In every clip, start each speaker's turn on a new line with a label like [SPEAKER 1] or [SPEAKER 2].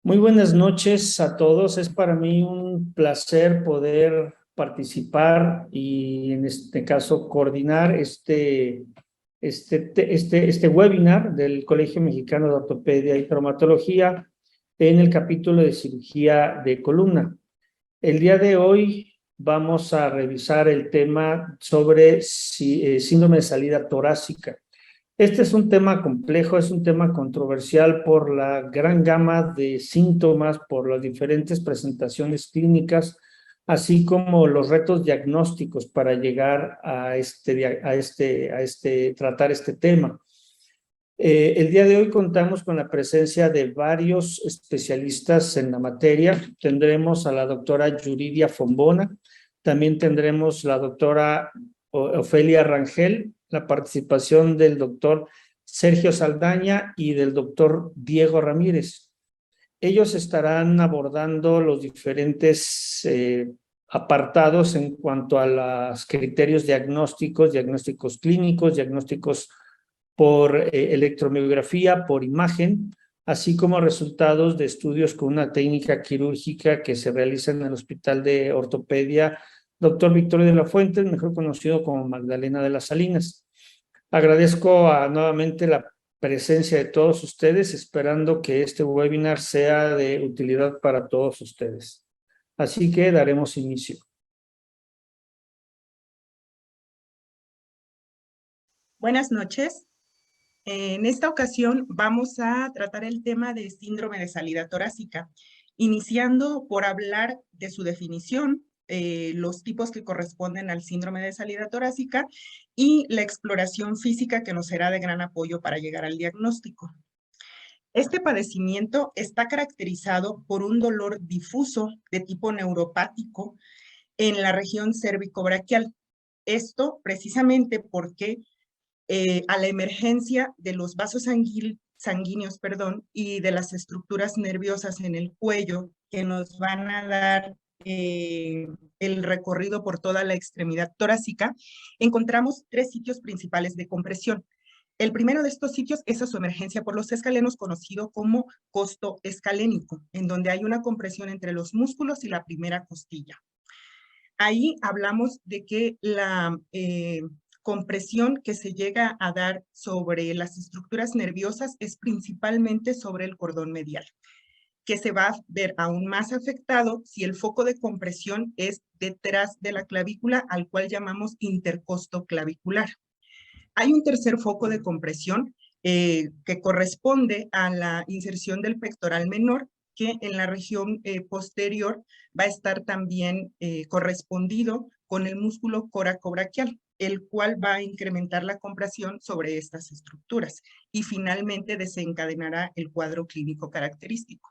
[SPEAKER 1] Muy buenas noches a todos. Es para mí un placer poder participar y en este caso coordinar este webinar del Colegio Mexicano de Ortopedia y Traumatología en el capítulo de cirugía de columna. El día de hoy vamos a revisar el tema sobre síndrome de salida torácica. Este es un tema complejo, es un tema controversial por la gran gama de síntomas, por las diferentes presentaciones clínicas, así como los retos diagnósticos para llegar a tratar este tema. El día de hoy contamos con la presencia de varios especialistas en la materia. Tendremos a la doctora Yuridia Fombona, también tendremos la doctora Ofelia Rangel, la participación del doctor Sergio Saldaña y del doctor Diego Ramírez. Ellos estarán abordando los diferentes apartados en cuanto a los criterios diagnósticos clínicos, diagnósticos por electromiografía, por imagen, así como resultados de estudios con una técnica quirúrgica que se realiza en el Hospital de Ortopedia Dr. Victorio de la Fuente, mejor conocido como Magdalena de las Salinas. Agradezco nuevamente la presencia de todos ustedes, esperando que este webinar sea de utilidad para todos ustedes. Así que daremos inicio.
[SPEAKER 2] Buenas noches. En esta ocasión vamos a tratar el tema de síndrome de salida torácica, iniciando por hablar de su definición, los tipos que corresponden al síndrome de salida torácica y la exploración física que nos será de gran apoyo para llegar al diagnóstico. Este padecimiento está caracterizado por un dolor difuso de tipo neuropático en la región cérvico-braquial. Esto precisamente porque a la emergencia de los vasos sanguíneos, y de las estructuras nerviosas en el cuello que nos van a dar el recorrido por toda la extremidad torácica, encontramos tres sitios principales de compresión. El primero de estos sitios es a su emergencia por los escalenos, conocido como costo escalénico, en donde hay una compresión entre los músculos y la primera costilla. Ahí hablamos de que la compresión que se llega a dar sobre las estructuras nerviosas es principalmente sobre el cordón medial, que se va a ver aún más afectado si el foco de compresión es detrás de la clavícula, al cual llamamos intercosto clavicular. Hay un tercer foco de compresión que corresponde a la inserción del pectoral menor, que en la región posterior va a estar también correspondido con el músculo coracobraquial, el cual va a incrementar la compresión sobre estas estructuras y finalmente desencadenará el cuadro clínico característico.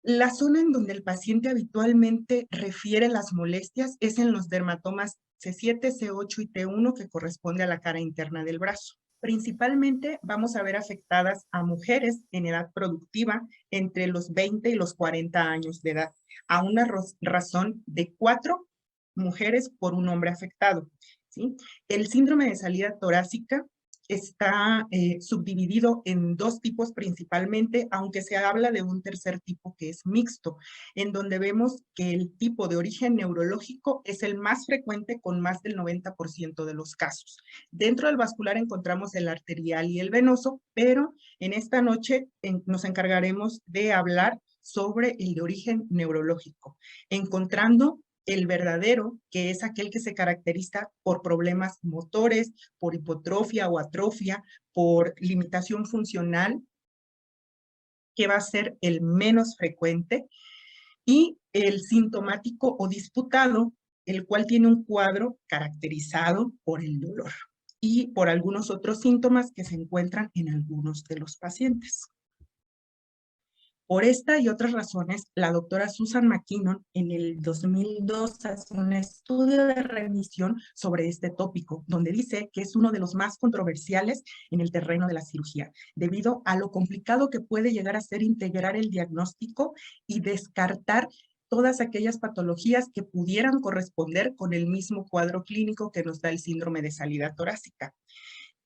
[SPEAKER 2] La zona en donde el paciente habitualmente refiere las molestias es en los dermatomas C7, C8 y T1, que corresponde a la cara interna del brazo. Principalmente vamos a ver afectadas a mujeres en edad productiva entre los 20 y los 40 años de edad, a una razón de 4 mujeres por un hombre afectado, ¿sí? El síndrome de salida torácica está subdividido en dos tipos principalmente, aunque se habla de un tercer tipo que es mixto, en donde vemos que el tipo de origen neurológico es el más frecuente con más del 90% de los casos. Dentro del vascular encontramos el arterial y el venoso, pero en esta noche nos encargaremos de hablar sobre el de origen neurológico, encontrando el verdadero, que es aquel que se caracteriza por problemas motores, por hipotrofia o atrofia, por limitación funcional, que va a ser el menos frecuente, y el sintomático o disputado, el cual tiene un cuadro caracterizado por el dolor y por algunos otros síntomas que se encuentran en algunos de los pacientes. Por esta y otras razones, la doctora Susan McKinnon en el 2002 hace un estudio de revisión sobre este tópico, donde dice que es uno de los más controversiales en el terreno de la cirugía, debido a lo complicado que puede llegar a ser integrar el diagnóstico y descartar todas aquellas patologías que pudieran corresponder con el mismo cuadro clínico que nos da el síndrome de salida torácica.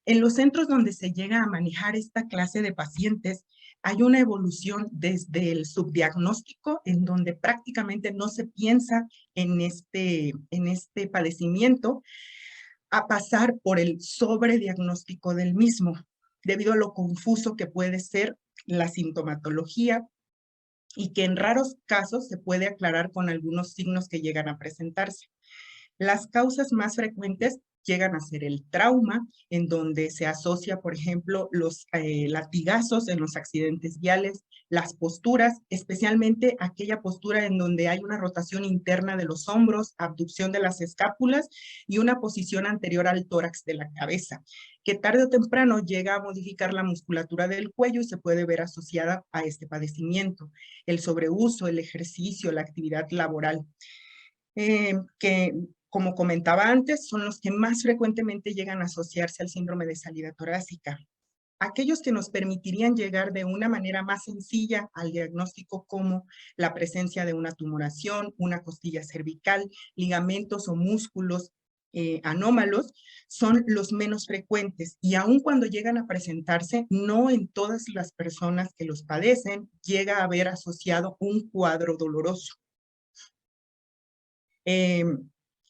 [SPEAKER 2] En los centros donde se llega a manejar esta clase de pacientes, Hay una evolución desde el subdiagnóstico, en donde prácticamente no se piensa en este padecimiento, a pasar por el sobrediagnóstico del mismo, debido a lo confuso que puede ser la sintomatología y que en raros casos se puede aclarar con algunos signos que llegan a presentarse. Las causas más frecuentes llegan a ser el trauma, en donde se asocia, por ejemplo, los latigazos en los accidentes viales, las posturas, especialmente aquella postura en donde hay una rotación interna de los hombros, abducción de las escápulas y una posición anterior al tórax de la cabeza, que tarde o temprano llega a modificar la musculatura del cuello y se puede ver asociada a este padecimiento. El sobreuso, el ejercicio, la actividad laboral. Que, como comentaba antes, son los que más frecuentemente llegan a asociarse al síndrome de salida torácica. Aquellos que nos permitirían llegar de una manera más sencilla al diagnóstico, como la presencia de una tumoración, una costilla cervical, ligamentos o músculos anómalos, son los menos frecuentes, y aun cuando llegan a presentarse, no en todas las personas que los padecen llega a haber asociado un cuadro doloroso.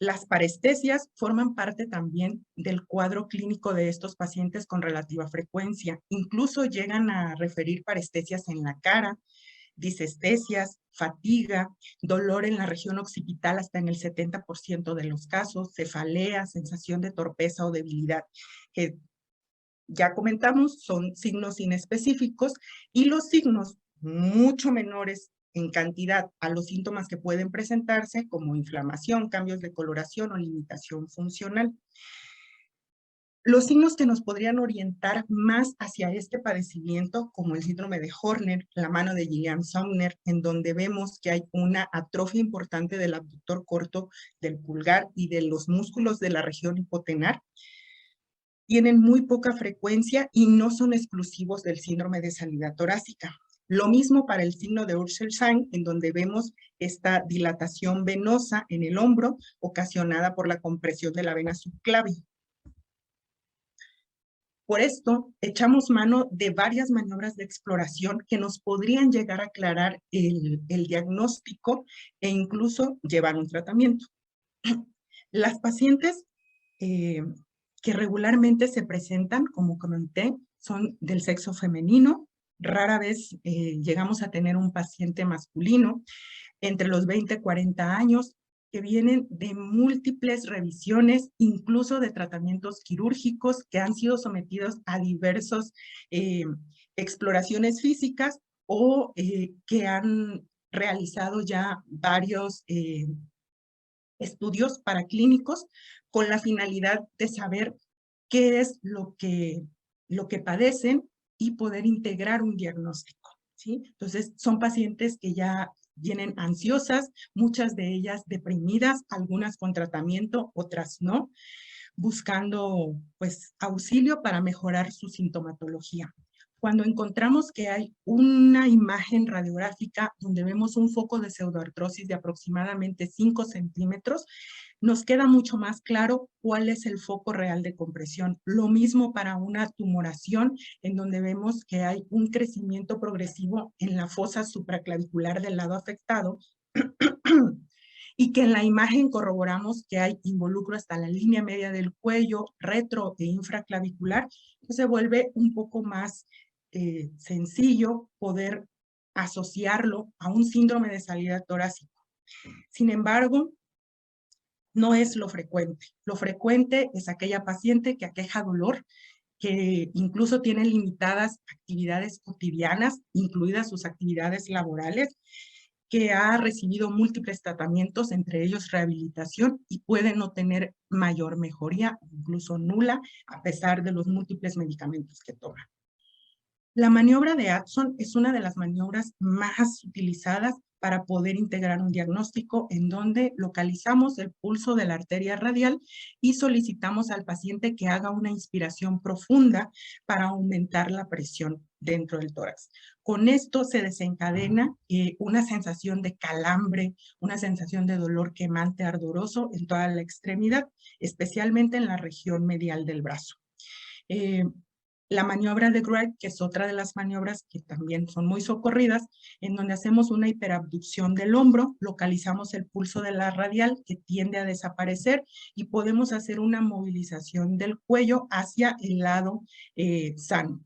[SPEAKER 2] Las parestesias forman parte también del cuadro clínico de estos pacientes con relativa frecuencia. Incluso llegan a referir parestesias en la cara, disestesias, fatiga, dolor en la región occipital hasta en el 70% de los casos, cefalea, sensación de torpeza o debilidad, que ya comentamos, son signos inespecíficos, y los signos mucho menores en cantidad a los síntomas que pueden presentarse, como inflamación, cambios de coloración o limitación funcional. Los signos que nos podrían orientar más hacia este padecimiento, como el síndrome de Horner, la mano de Gillian-Sumner, en donde vemos que hay una atrofia importante del abductor corto del pulgar y de los músculos de la región hipotenar, tienen muy poca frecuencia y no son exclusivos del síndrome de salida torácica. Lo mismo para el signo de Urselsheim, en donde vemos esta dilatación venosa en el hombro ocasionada por la compresión de la vena subclavia. Por esto, echamos mano de varias maniobras de exploración que nos podrían llegar a aclarar el diagnóstico e incluso llevar un tratamiento. Las pacientes que regularmente se presentan, como comenté, son del sexo femenino. Rara vez llegamos a tener un paciente masculino entre los 20 y 40 años, que vienen de múltiples revisiones, incluso de tratamientos quirúrgicos, que han sido sometidos a diversas exploraciones físicas, o que han realizado ya varios estudios paraclínicos con la finalidad de saber qué es lo que padecen y poder integrar un diagnóstico, ¿sí? Entonces, son pacientes que ya vienen ansiosas, muchas de ellas deprimidas, algunas con tratamiento, otras no, buscando pues auxilio para mejorar su sintomatología. Cuando encontramos que hay una imagen radiográfica donde vemos un foco de pseudoartrosis de aproximadamente 5 centímetros, nos queda mucho más claro cuál es el foco real de compresión. Lo mismo para una tumoración, en donde vemos que hay un crecimiento progresivo en la fosa supraclavicular del lado afectado, y que en la imagen corroboramos que hay involucro hasta la línea media del cuello, retro e infraclavicular, pues se vuelve un poco más sencillo poder asociarlo a un síndrome de salida torácica. Sin embargo, no es lo frecuente. Lo frecuente es aquella paciente que aqueja dolor, que incluso tiene limitadas actividades cotidianas, incluidas sus actividades laborales, que ha recibido múltiples tratamientos, entre ellos rehabilitación, y puede no tener mayor mejoría, incluso nula, a pesar de los múltiples medicamentos que toma. La maniobra de Addison es una de las maniobras más utilizadas para poder integrar un diagnóstico, en donde localizamos el pulso de la arteria radial y solicitamos al paciente que haga una inspiración profunda para aumentar la presión dentro del tórax. Con esto se desencadena una sensación de calambre, una sensación de dolor quemante ardoroso en toda la extremidad, especialmente en la región medial del brazo. La maniobra de Wright, que es otra de las maniobras que también son muy socorridas, en donde hacemos una hiperabducción del hombro, localizamos el pulso de la radial que tiende a desaparecer y podemos hacer una movilización del cuello hacia el lado sano.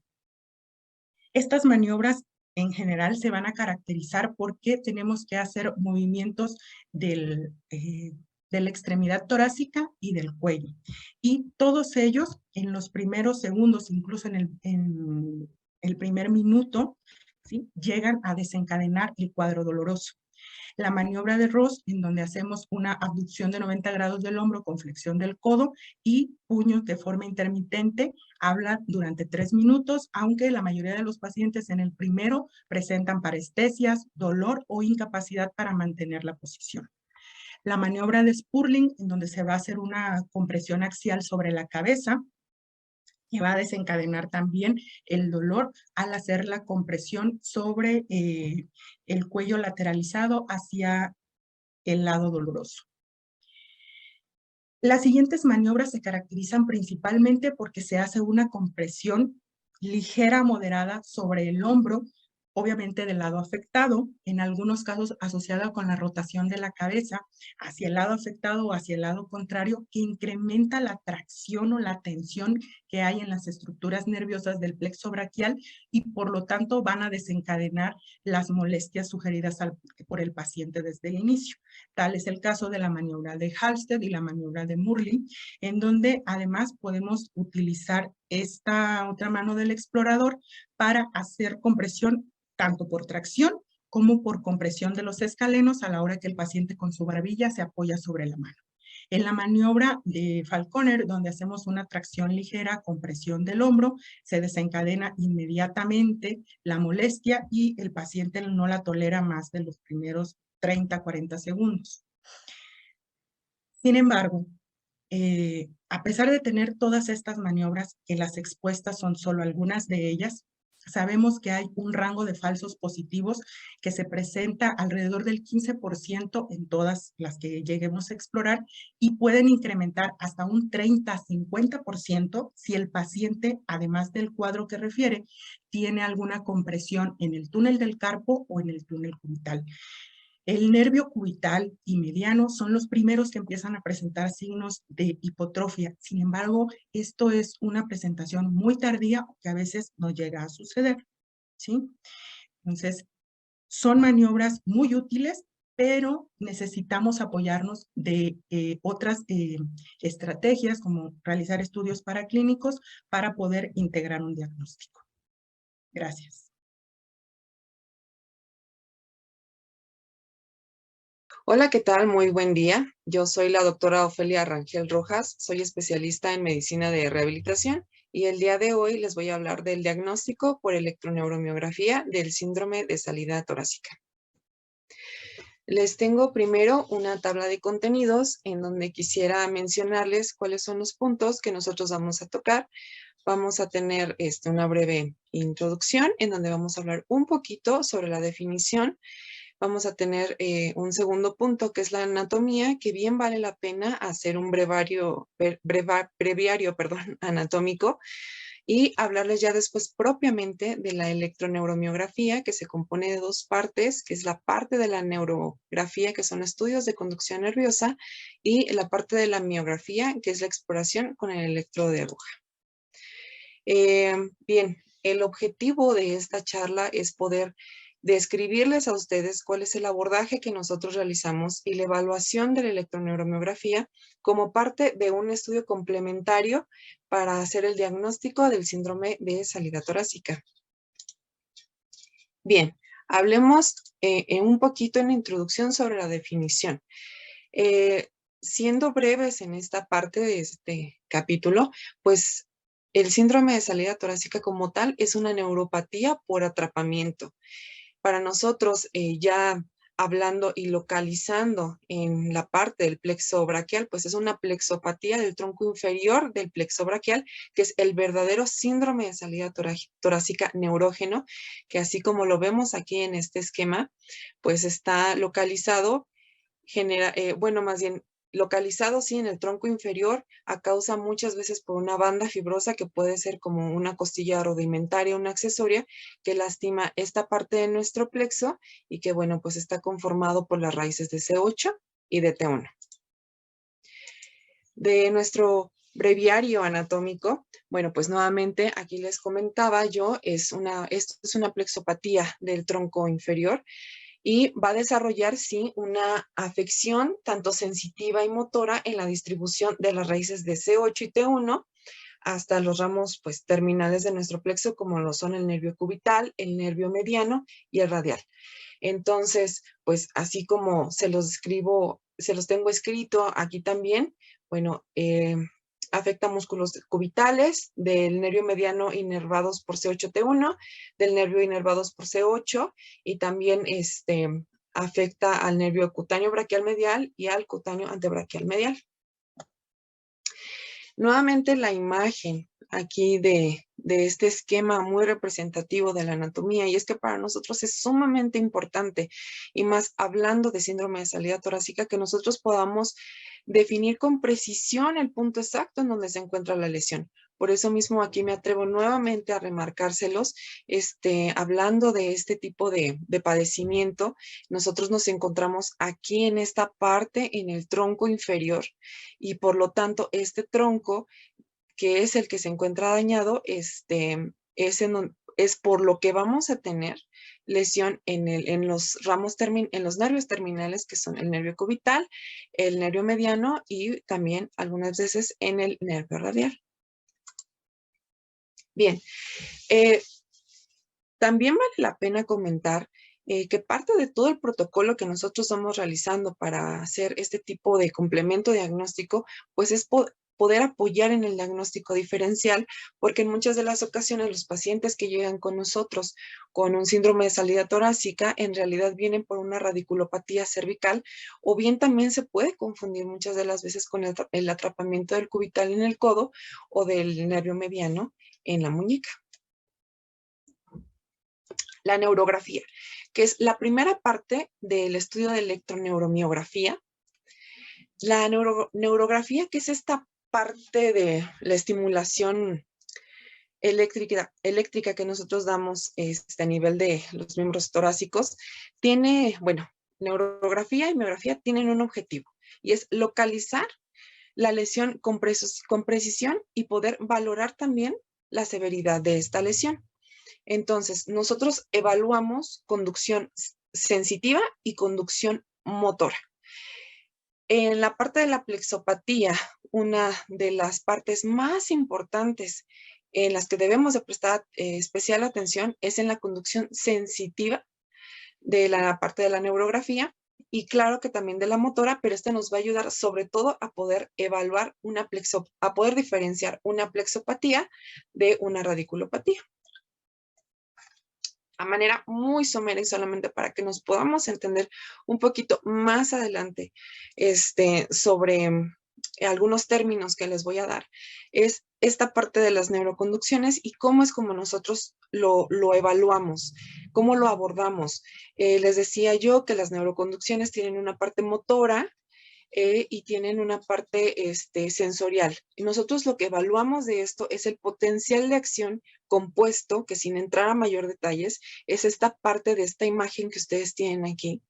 [SPEAKER 2] Estas maniobras en general se van a caracterizar porque tenemos que hacer movimientos de la extremidad torácica y del cuello. Y todos ellos en los primeros segundos, incluso en el primer minuto, ¿sí?, llegan a desencadenar el cuadro doloroso. La maniobra de Ross, en donde hacemos una abducción de 90 grados del hombro con flexión del codo y puños de forma intermitente, habla durante 3 minutos, aunque la mayoría de los pacientes en el primero presentan parestesias, dolor o incapacidad para mantener la posición. La maniobra de Spurling, en donde se va a hacer una compresión axial sobre la cabeza, que va a desencadenar también el dolor al hacer la compresión sobre el cuello lateralizado hacia el lado doloroso. Las siguientes maniobras se caracterizan principalmente porque se hace una compresión ligera, moderada sobre el hombro, obviamente del lado afectado, en algunos casos asociada con la rotación de la cabeza hacia el lado afectado o hacia el lado contrario, que incrementa la tracción o la tensión que hay en las estructuras nerviosas del plexo braquial y por lo tanto van a desencadenar las molestias sugeridas por el paciente desde el inicio. Tal es el caso de la maniobra de Halsted y la maniobra de Murli, en donde además podemos utilizar esta otra mano del explorador para hacer compresión tanto por tracción como por compresión de los escalenos a la hora que el paciente con su barbilla se apoya sobre la mano. En la maniobra de Falconer, donde hacemos una tracción ligera, compresión del hombro, se desencadena inmediatamente la molestia y el paciente no la tolera más de los primeros 30, 40 segundos. Sin embargo, a pesar de tener todas estas maniobras, que las expuestas son solo algunas de ellas, sabemos que hay un rango de falsos positivos que se presenta alrededor del 15% en todas las que lleguemos a explorar y pueden incrementar hasta un 30-50% si el paciente, además del cuadro que refiere, tiene alguna compresión en el túnel del carpo o en el túnel cubital. El nervio cubital y mediano son los primeros que empiezan a presentar signos de hipotrofia. Sin embargo, esto es una presentación muy tardía que a veces no llega a suceder, ¿sí? Entonces, son maniobras muy útiles, pero necesitamos apoyarnos de otras estrategias, como realizar estudios paraclínicos para poder integrar un diagnóstico. Gracias.
[SPEAKER 3] Hola, ¿qué tal? Muy buen día. Yo soy la doctora Ofelia Rangel Rojas, soy especialista en medicina de rehabilitación y el día de hoy les voy a hablar del diagnóstico por electroneuromiografía del síndrome de salida torácica. Les tengo primero una tabla de contenidos en donde quisiera mencionarles cuáles son los puntos que nosotros vamos a tocar. Vamos a tener una breve introducción en donde vamos a hablar un poquito sobre la definición. Vamos a tener un segundo punto que es la anatomía, que bien vale la pena hacer un breviario anatómico y hablarles ya después propiamente de la electroneuromiografía, que se compone de dos partes, que es la parte de la neurografía, que son estudios de conducción nerviosa, y la parte de la miografía, que es la exploración con el electrodo de aguja. Bien, el objetivo de esta charla es poder describirles a ustedes cuál es el abordaje que nosotros realizamos y la evaluación de la electroneuromiografía como parte de un estudio complementario para hacer el diagnóstico del síndrome de salida torácica. Bien, hablemos un poquito en la introducción sobre la definición. Siendo breves en esta parte de este capítulo, pues el síndrome de salida torácica como tal es una neuropatía por atrapamiento. Para nosotros, ya hablando y localizando en la parte del plexo braquial, pues es una plexopatía del tronco inferior del plexo braquial, que es el verdadero síndrome de salida torácica neurógeno, que así como lo vemos aquí en este esquema, pues está localizado, más bien localizado sí en el tronco inferior, a causa muchas veces por una banda fibrosa que puede ser como una costilla rudimentaria, una accesoria, que lastima esta parte de nuestro plexo y que, bueno, pues está conformado por las raíces de C8 y de T1. De nuestro breviario anatómico, bueno, pues nuevamente aquí les comentaba yo, esto es una plexopatía del tronco inferior y va a desarrollar, sí, una afección tanto sensitiva y motora en la distribución de las raíces de C8 y T1 hasta los ramos, pues, terminales de nuestro plexo, como lo son el nervio cubital, el nervio mediano y el radial. Entonces, pues, así como se los tengo escrito aquí también, bueno, afecta músculos cubitales, del nervio mediano inervados por C8T1, del nervio inervados por C8 y también afecta al nervio cutáneo braquial medial y al cutáneo antebraquial medial. Nuevamente la imagen aquí de este esquema muy representativo de la anatomía, y es que para nosotros es sumamente importante, y más hablando de síndrome de salida torácica, que nosotros podamos definir con precisión el punto exacto en donde se encuentra la lesión. Por eso mismo aquí me atrevo nuevamente a remarcárselos, hablando de este tipo de padecimiento. Nosotros nos encontramos aquí en esta parte, en el tronco inferior, y por lo tanto este tronco, que es el que se encuentra dañado, es por lo que vamos a tener lesión en los nervios terminales, que son el nervio cubital, el nervio mediano y también algunas veces en el nervio radial. Bien, también vale la pena comentar que parte de todo el protocolo que nosotros estamos realizando para hacer este tipo de complemento diagnóstico, pues es poder apoyar en el diagnóstico diferencial, porque en muchas de las ocasiones los pacientes que llegan con nosotros con un síndrome de salida torácica en realidad vienen por una radiculopatía cervical, o bien también se puede confundir muchas de las veces con el atrapamiento del cubital en el codo o del nervio mediano en la muñeca. La neurografía, que es la primera parte del estudio de electroneuromiografía. La neurografía, que es esta parte de la estimulación eléctrica que nosotros damos a nivel de los miembros torácicos, tiene, bueno, neurografía y miografía tienen un objetivo, y es localizar la lesión con precisión y poder valorar también la severidad de esta lesión. Entonces, nosotros evaluamos conducción sensitiva y conducción motora. En la parte de la plexopatía, una de las partes más importantes en las que debemos de prestar especial atención es en la conducción sensitiva de la parte de la neurografía, y claro que también de la motora, pero nos va a ayudar sobre todo a poder evaluar a poder diferenciar una plexopatía de una radiculopatía. A manera muy somera y solamente para que nos podamos entender un poquito más adelante sobre algunos términos que les voy a dar, es esta parte de las neuroconducciones y cómo es como nosotros lo evaluamos, cómo lo abordamos. Les decía yo que las neuroconducciones tienen una parte motora y tienen una parte sensorial. Y nosotros lo que evaluamos de esto es el potencial de acción compuesto, que sin entrar a mayor detalles, es esta parte de esta imagen que ustedes tienen aquí,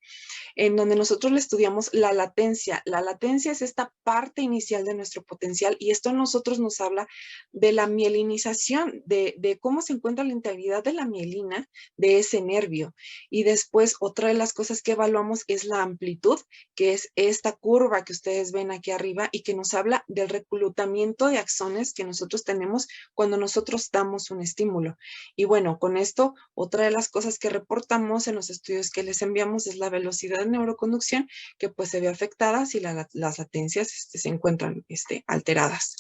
[SPEAKER 3] en donde nosotros le estudiamos la latencia. La latencia es esta parte inicial de nuestro potencial, y esto a nosotros nos habla de la mielinización, de cómo se encuentra la integridad de la mielina de ese nervio. Y después, otra de las cosas que evaluamos es la amplitud, que es esta curva que ustedes ven aquí arriba y que nos habla del reclutamiento de axones que nosotros tenemos cuando nosotros damos un estímulo. Y bueno, con esto, otra de las cosas que reportamos en los estudios que les enviamos es la velocidad de neuroconducción, que pues se ve afectada si las latencias se encuentran alteradas.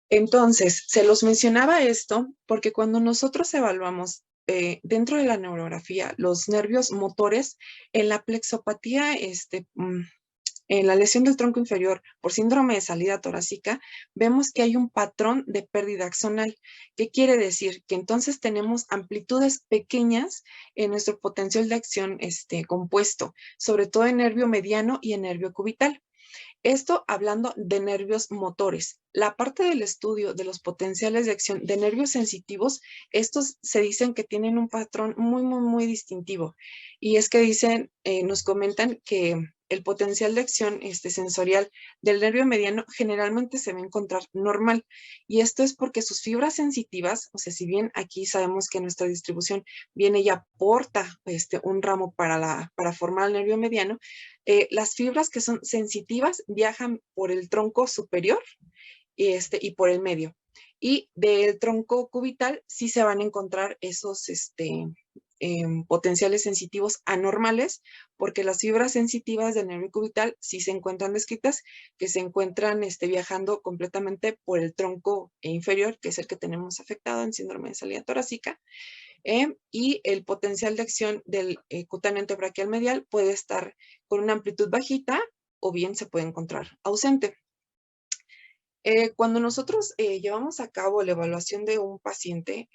[SPEAKER 3] Entonces, se los mencionaba esto porque cuando nosotros evaluamos dentro de la neurografía los nervios motores, en la plexopatía, en la lesión del tronco inferior por síndrome de salida torácica, vemos que hay un patrón de pérdida axonal. ¿Qué quiere decir? Que entonces tenemos amplitudes pequeñas en nuestro potencial de acción compuesto, sobre todo en nervio mediano y en nervio cubital. Esto hablando de nervios motores. La parte del estudio de los potenciales de acción de nervios sensitivos, estos se dicen que tienen un patrón muy distintivo. Y es que dicen, nos comentan que el potencial de acción sensorial del nervio mediano generalmente se va a encontrar normal. Y esto es porque sus fibras sensitivas, o sea, si bien aquí sabemos que nuestra distribución viene y aporta un ramo para formar el nervio mediano, las fibras que son sensitivas viajan por el tronco superior y por el medio. Y del tronco cubital sí se van a encontrar esos potenciales sensitivos anormales, porque las fibras sensitivas del nervio cubital sí se encuentran descritas, que se encuentran viajando completamente por el tronco inferior, que es el que tenemos afectado en síndrome de salida torácica. Y el potencial de acción del cutáneo antebraquial medial puede estar con una amplitud bajita o bien se puede encontrar ausente. Cuando nosotros llevamos a cabo la evaluación de un paciente,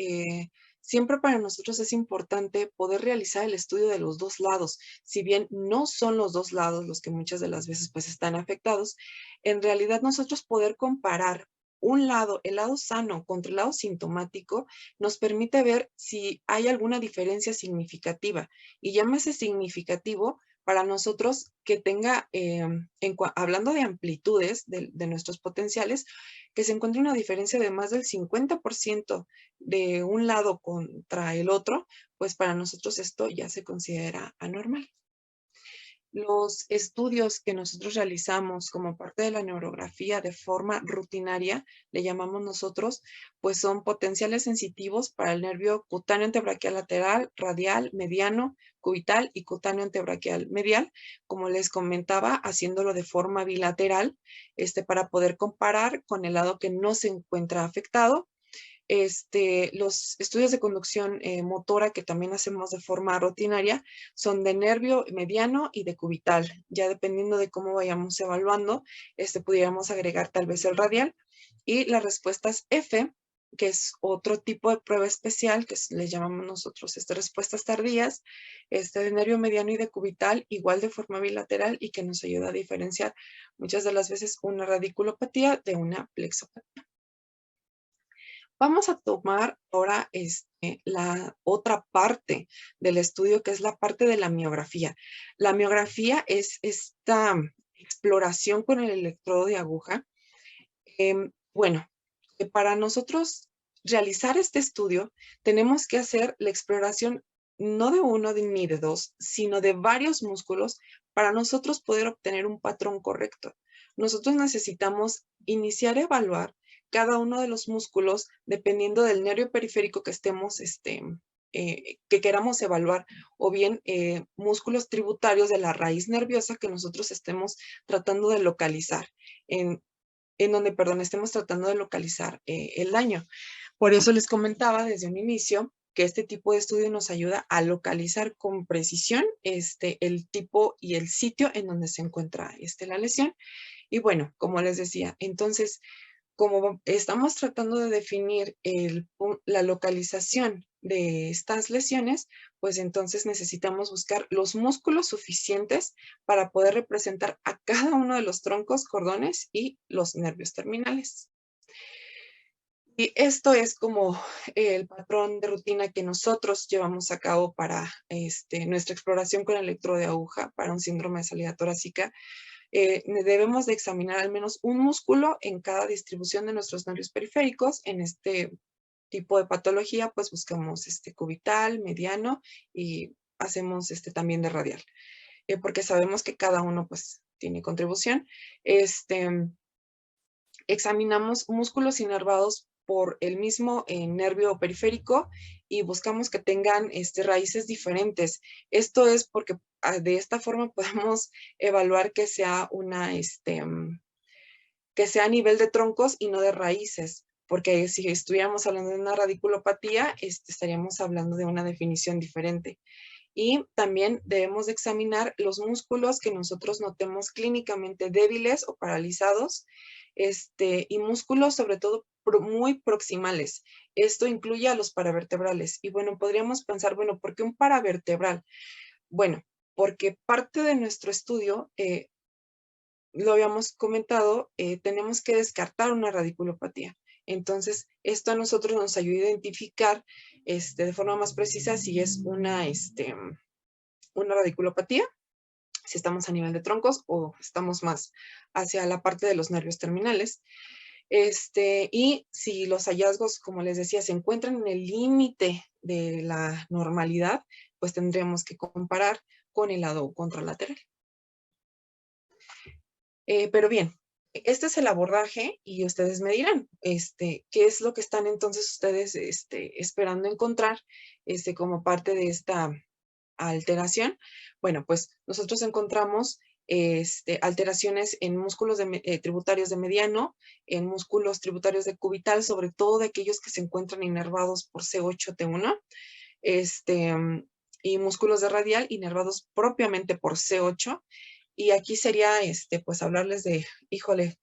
[SPEAKER 3] siempre para nosotros es importante poder realizar el estudio de los dos lados. Si bien no son los dos lados los que muchas de las veces pues están afectados, en realidad nosotros poder comparar un lado, el lado sano contra el lado sintomático, nos permite ver si hay alguna diferencia significativa. Y llámese significativo para nosotros que tenga, hablando de amplitudes de nuestros potenciales, que se encuentre una diferencia de más del 50% de un lado contra el otro, pues para nosotros esto ya se considera anormal. Los estudios que nosotros realizamos como parte de la neurografía de forma rutinaria, le llamamos nosotros, pues son potenciales sensitivos para el nervio cutáneo antebraquial lateral, radial, mediano, cubital y cutáneo antebraquial medial, como les comentaba, haciéndolo de forma bilateral, para poder comparar con el lado que no se encuentra afectado. Los estudios de conducción motora que también hacemos de forma rutinaria son de nervio mediano y de cubital. Ya dependiendo de cómo vayamos evaluando, pudiéramos agregar tal vez el radial. Y las respuestas F, que es otro tipo de prueba especial que les llamamos nosotros respuestas tardías, de nervio mediano y de cubital, igual de forma bilateral y que nos ayuda a diferenciar muchas de las veces una radiculopatía de una plexopatía. Vamos a tomar ahora la otra parte del estudio, que es la parte de la miografía. La miografía es esta exploración con el electrodo de aguja. Bueno, para nosotros realizar este estudio, tenemos que hacer la exploración no de uno ni de dos, sino de varios músculos para nosotros poder obtener un patrón correcto. Nosotros necesitamos iniciar a evaluar cada uno de los músculos dependiendo del nervio periférico que estemos, que queramos evaluar, o bien músculos tributarios de la raíz nerviosa que nosotros estemos tratando de localizar, en donde, perdón, estemos tratando de localizar el daño. Por eso les comentaba desde un inicio que este tipo de estudio nos ayuda a localizar con precisión el tipo y el sitio en donde se encuentra la lesión. Y bueno, como les decía, entonces, como estamos tratando de definir la localización de estas lesiones, pues entonces necesitamos buscar los músculos suficientes para poder representar a cada uno de los troncos, cordones y los nervios terminales. Y esto es como el patrón de rutina que nosotros llevamos a cabo para nuestra exploración con el electrodo de aguja para un síndrome de salida torácica. Debemos de examinar al menos un músculo en cada distribución de nuestros nervios periféricos. En este tipo de patología, pues buscamos cubital, mediano y hacemos también de radial, porque sabemos que cada uno pues tiene contribución. Examinamos músculos inervados por el mismo nervio periférico y buscamos que tengan raíces diferentes. Esto es porque de esta forma podemos evaluar que sea que sea a nivel de troncos y no de raíces, porque si estuviéramos hablando de una radiculopatía, estaríamos hablando de una definición diferente. Y también debemos de examinar los músculos que nosotros notemos clínicamente débiles o paralizados, y músculos sobre todo muy proximales. Esto incluye a los paravertebrales. Y bueno, podríamos pensar, bueno, ¿por qué un paravertebral? Bueno, porque parte de nuestro estudio lo habíamos comentado, tenemos que descartar una radiculopatía. Entonces, esto a nosotros nos ayuda a identificar de forma más precisa si es una radiculopatía, si estamos a nivel de troncos o estamos más hacia la parte de los nervios terminales. Y si los hallazgos, como les decía, se encuentran en el límite de la normalidad, pues tendremos que comparar con el lado contralateral. Pero bien, este es el abordaje y ustedes me dirán, ¿qué es lo que están entonces ustedes esperando encontrar como parte de esta alteración? Bueno, pues nosotros encontramos alteraciones en músculos tributarios de mediano, en músculos tributarios de cubital, sobre todo de aquellos que se encuentran inervados por C8-T1, y músculos de radial inervados propiamente por C8. Y aquí sería, pues hablarles de, híjole,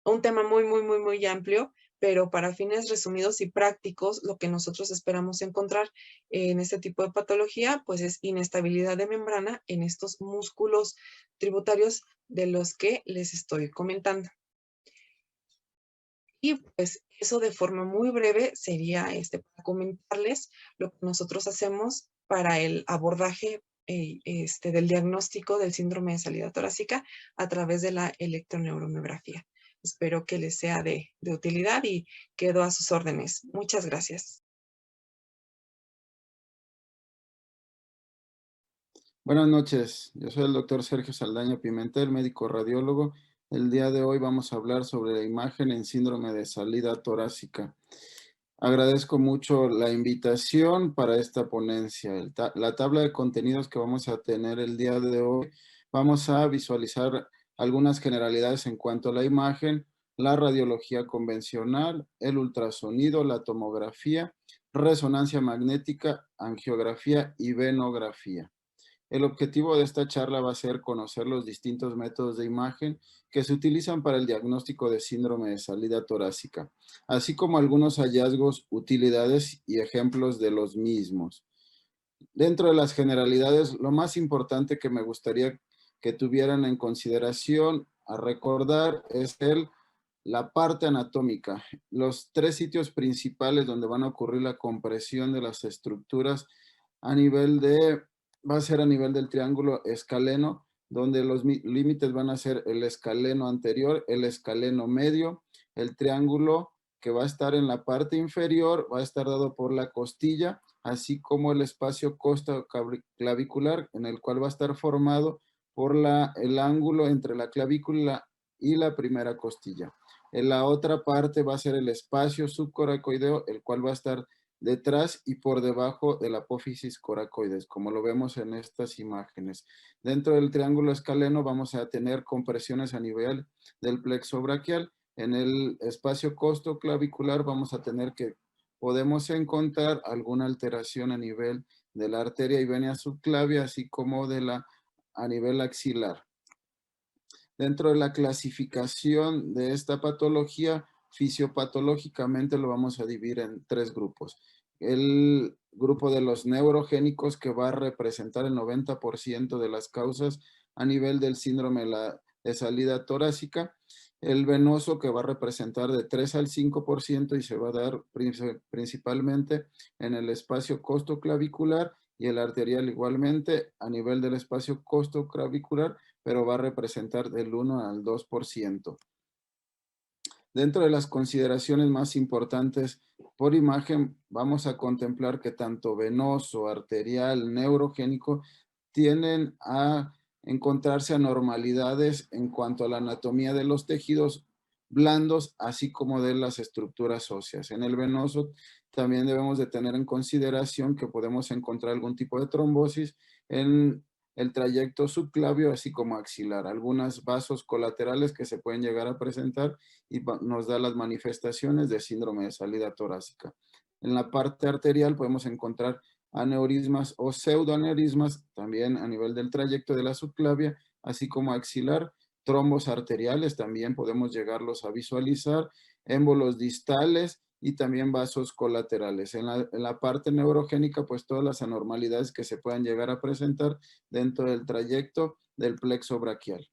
[SPEAKER 3] un tema muy, muy, muy, muy amplio, pero para fines resumidos y prácticos, lo que nosotros esperamos encontrar en este tipo de patología, pues es inestabilidad de membrana en estos músculos tributarios de los que les estoy comentando. Y pues eso de forma muy breve sería para comentarles lo que nosotros hacemos para el abordaje del diagnóstico del síndrome de salida torácica a través de la electroneuromiografía. Espero que les sea de utilidad y quedo a sus órdenes. Muchas gracias.
[SPEAKER 4] Buenas noches, yo soy el doctor Sergio Saldaña Pimentel, médico radiólogo. El día de hoy vamos a hablar sobre la imagen en síndrome de salida torácica. Agradezco mucho la invitación para esta ponencia. La tabla de contenidos que vamos a tener el día de hoy, vamos a visualizar algunas generalidades en cuanto a la imagen, la radiología convencional, el ultrasonido, la tomografía, resonancia magnética, angiografía y venografía. El objetivo de esta charla va a ser conocer los distintos métodos de imagen que se utilizan para el diagnóstico de síndrome de salida torácica, así como algunos hallazgos, utilidades y ejemplos de los mismos. Dentro de las generalidades, lo más importante que me gustaría que tuvieran en consideración a recordar es la parte anatómica. Los tres sitios principales donde van a ocurrir la compresión de las estructuras va a ser a nivel del triángulo escaleno, donde los límites van a ser el escaleno anterior, el escaleno medio, el triángulo que va a estar en la parte inferior, va a estar dado por la costilla, así como el espacio costoclavicular, en el cual va a estar formado por el ángulo entre la clavícula y la primera costilla. En la otra parte va a ser el espacio subcoracoideo, el cual va a estar detrás y por debajo de la apófisis coracoides, como lo vemos en estas imágenes. Dentro del triángulo escaleno vamos a tener compresiones a nivel del plexo braquial. En el espacio costoclavicular vamos a tener que podemos encontrar alguna alteración a nivel de la arteria y vena subclavia, así como a nivel axilar. Dentro de la clasificación de esta patología, fisiopatológicamente lo vamos a dividir en tres grupos. El grupo de los neurogénicos, que va a representar el 90% de las causas a nivel del síndrome de salida torácica. El venoso, que va a representar de 3 al 5% y se va a dar principalmente en el espacio costoclavicular, y el arterial igualmente a nivel del espacio costoclavicular, pero va a representar del 1 al 2%. Dentro de las consideraciones más importantes por imagen, vamos a contemplar que tanto venoso, arterial, neurogénico tienden a encontrarse anormalidades en cuanto a la anatomía de los tejidos blandos, así como de las estructuras óseas. En el venoso también debemos de tener en consideración que podemos encontrar algún tipo de trombosis en el trayecto subclavio, así como axilar, algunos vasos colaterales que se pueden llegar a presentar y nos da las manifestaciones de síndrome de salida torácica. En la parte arterial podemos encontrar aneurismas o pseudoaneurismas, también a nivel del trayecto de la subclavia, así como axilar, trombos arteriales, también podemos llegarlos a visualizar, émbolos distales y también vasos colaterales. En la parte neurogénica, pues todas las anormalidades que se puedan llegar a presentar dentro del trayecto del plexo braquial.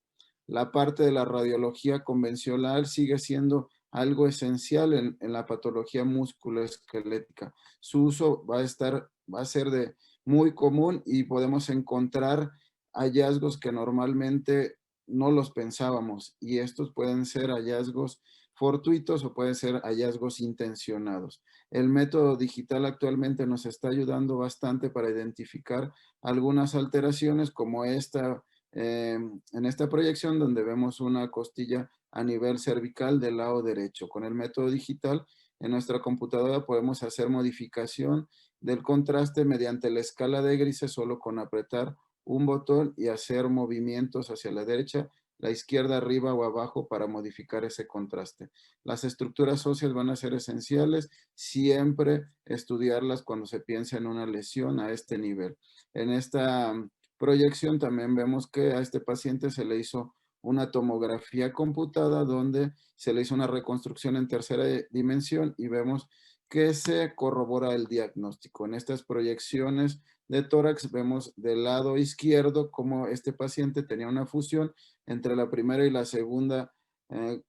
[SPEAKER 4] la parte de la radiología convencional sigue siendo algo esencial en la patología musculoesquelética. Su uso va a ser de muy común y podemos encontrar hallazgos que normalmente no los pensábamos, y estos pueden ser hallazgos fortuitos o pueden ser hallazgos intencionados. El método digital actualmente nos está ayudando bastante para identificar algunas alteraciones como esta, en esta proyección donde vemos una costilla a nivel cervical del lado derecho. Con el método digital en nuestra computadora podemos hacer modificación del contraste mediante la escala de grises solo con apretar un botón y hacer movimientos hacia la derecha, la izquierda, arriba o abajo para modificar ese contraste. Las estructuras óseas van a ser esenciales, siempre estudiarlas cuando se piensa en una lesión a este nivel. En esta proyección también vemos que a este paciente se le hizo una tomografía computada donde se le hizo una reconstrucción en tercera dimensión y vemos que se corrobora el diagnóstico. En estas proyecciones de tórax vemos del lado izquierdo cómo este paciente tenía una fusión entre la primera y la segunda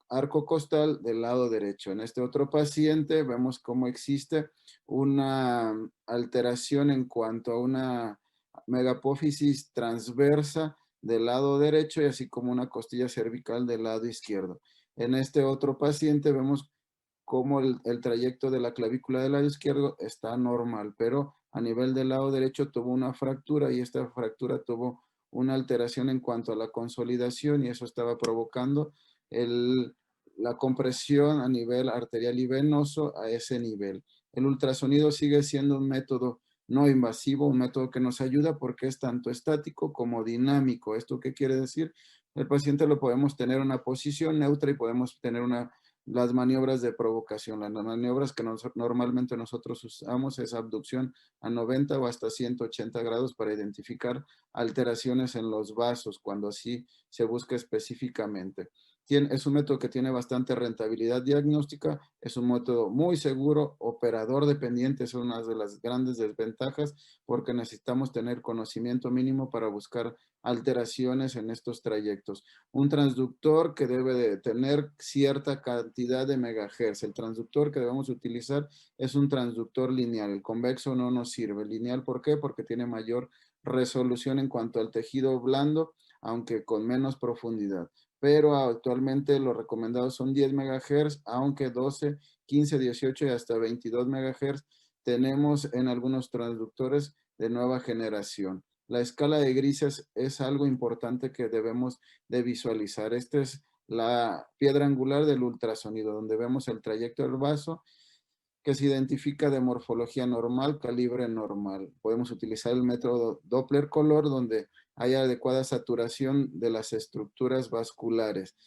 [SPEAKER 4] arco costal del lado derecho. En este otro paciente vemos cómo existe una alteración en cuanto a una megapófisis transversa del lado derecho y así como una costilla cervical del lado izquierdo. En este otro paciente vemos cómo el trayecto de la clavícula del lado izquierdo está normal, pero a nivel del lado derecho tuvo una fractura y esta fractura tuvo una alteración en cuanto a la consolidación y eso estaba provocando la compresión a nivel arterial y venoso a ese nivel. El ultrasonido sigue siendo un método no invasivo, un método que nos ayuda porque es tanto estático como dinámico. ¿Esto qué quiere decir? El paciente lo podemos tener en una posición neutra y podemos tener las maniobras de provocación. Las maniobras que normalmente nosotros usamos es abducción a 90 o hasta 180 grados para identificar alteraciones en los vasos cuando así se busca específicamente. Es un método que tiene bastante rentabilidad diagnóstica, es un método muy seguro, operador dependiente, es una de las grandes desventajas porque necesitamos tener conocimiento mínimo para buscar alteraciones en estos trayectos. Un transductor que debe de tener cierta cantidad de megahertz. El transductor que debemos utilizar es un transductor lineal. El convexo no nos sirve. Lineal, ¿por qué? Porque tiene mayor resolución en cuanto al tejido blando, aunque con menos profundidad. Pero actualmente los recomendados son 10 MHz, aunque 12, 15, 18 y hasta 22 MHz tenemos en algunos transductores de nueva generación. La escala de grises es algo importante que debemos de visualizar. Esta es la piedra angular del ultrasonido, donde vemos el trayecto del vaso que se identifica de morfología normal, calibre normal. Podemos utilizar el método Doppler color, donde hay adecuada saturación de las estructuras vasculares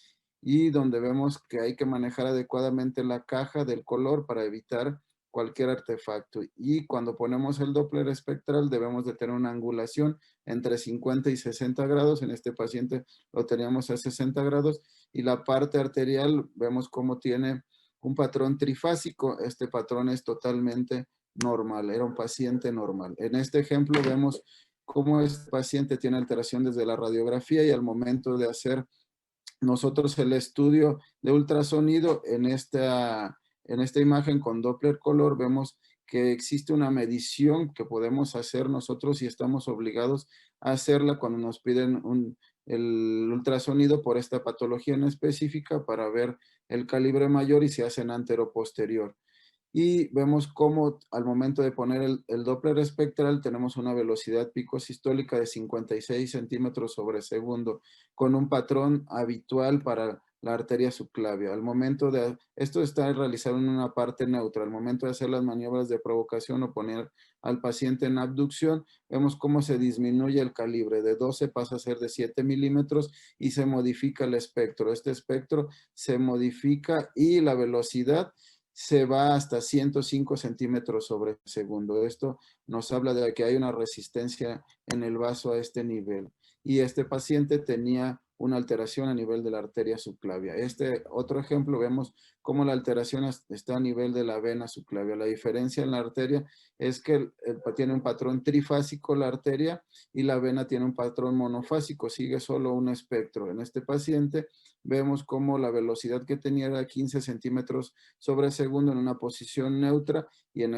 [SPEAKER 4] y donde vemos que hay que manejar adecuadamente la caja del color para evitar cualquier artefacto. Y cuando ponemos el Doppler espectral debemos de tener una angulación entre 50 y 60 grados. En este paciente lo teníamos a 60 grados y la parte arterial vemos cómo tiene un patrón trifásico. Este patrón es totalmente normal, era un paciente normal. En este ejemplo vemos cómo este paciente tiene alteración desde la radiografía y al momento de hacer nosotros el estudio de ultrasonido en esta imagen con Doppler color vemos que existe una medición que podemos hacer nosotros y estamos obligados a hacerla cuando nos piden el ultrasonido por esta patología en específica para ver el calibre mayor y se hace en antero-posterior. Y vemos cómo al momento de poner el Doppler espectral tenemos una velocidad pico sistólica de 56 centímetros sobre segundo, con un patrón habitual para la arteria subclavia. Al momento de, esto está realizado en una parte neutra, al momento de hacer las maniobras de provocación o poner al paciente en abducción, vemos cómo se disminuye el calibre, de 12 pasa a ser de 7 milímetros y se modifica el espectro. Este espectro se modifica y la velocidad se va hasta 105 centímetros sobre segundo. Esto nos habla de que hay una resistencia en el vaso a este nivel. Y este paciente tenía una alteración a nivel de la arteria subclavia. Este otro ejemplo, vemos cómo la alteración está a nivel de la vena subclavia. La diferencia en la arteria es que tiene un patrón trifásico la arteria y la vena tiene un patrón monofásico, sigue solo un espectro. En este paciente vemos cómo la velocidad que tenía era 15 centímetros sobre segundo en una posición neutra, y en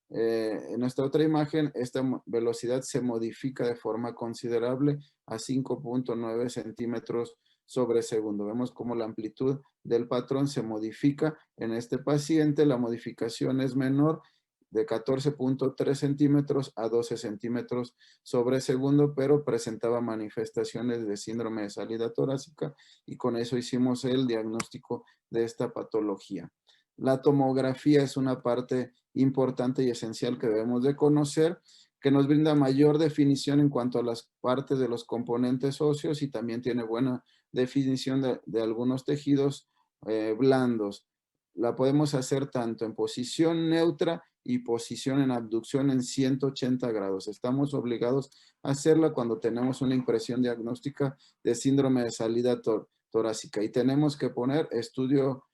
[SPEAKER 4] en esta otra imagen, esta velocidad se modifica de forma considerable a 5.9 centímetros sobre segundo. Vemos cómo la amplitud del patrón se modifica. En este paciente la modificación es menor, de 14.3 centímetros a 12 centímetros sobre segundo, pero presentaba manifestaciones de síndrome de salida torácica, y con eso hicimos el diagnóstico de esta patología. La tomografía es una parte importante y esencial que debemos de conocer, que nos brinda mayor definición en cuanto a las partes de los componentes óseos, y también tiene buena definición de algunos tejidos blandos. La podemos hacer tanto en posición neutra y posición en abducción en 180 grados. Estamos obligados a hacerla cuando tenemos una impresión diagnóstica de síndrome de salida torácica, y tenemos que poner estudio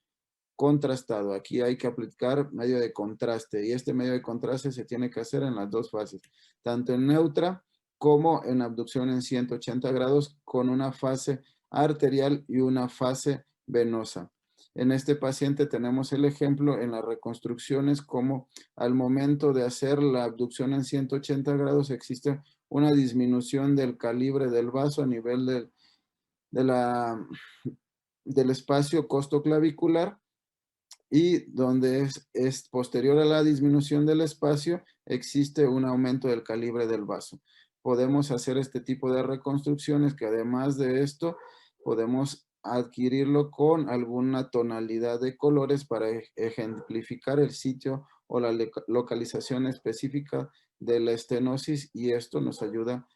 [SPEAKER 4] contrastado. Aquí hay que aplicar medio de contraste, y este medio de contraste se tiene que hacer en las dos fases, tanto en neutra como en abducción en 180 grados, con una fase arterial y una fase venosa. En este paciente tenemos el ejemplo en las reconstrucciones, como al momento de hacer la abducción en 180 grados existe una disminución del calibre del vaso a nivel del espacio costoclavicular, y donde es posterior a la disminución del espacio, existe un aumento del calibre del vaso. Podemos hacer este tipo de reconstrucciones, que además de esto, podemos adquirirlo con alguna tonalidad de colores para ejemplificar el sitio o la localización específica de la estenosis, y esto nos ayuda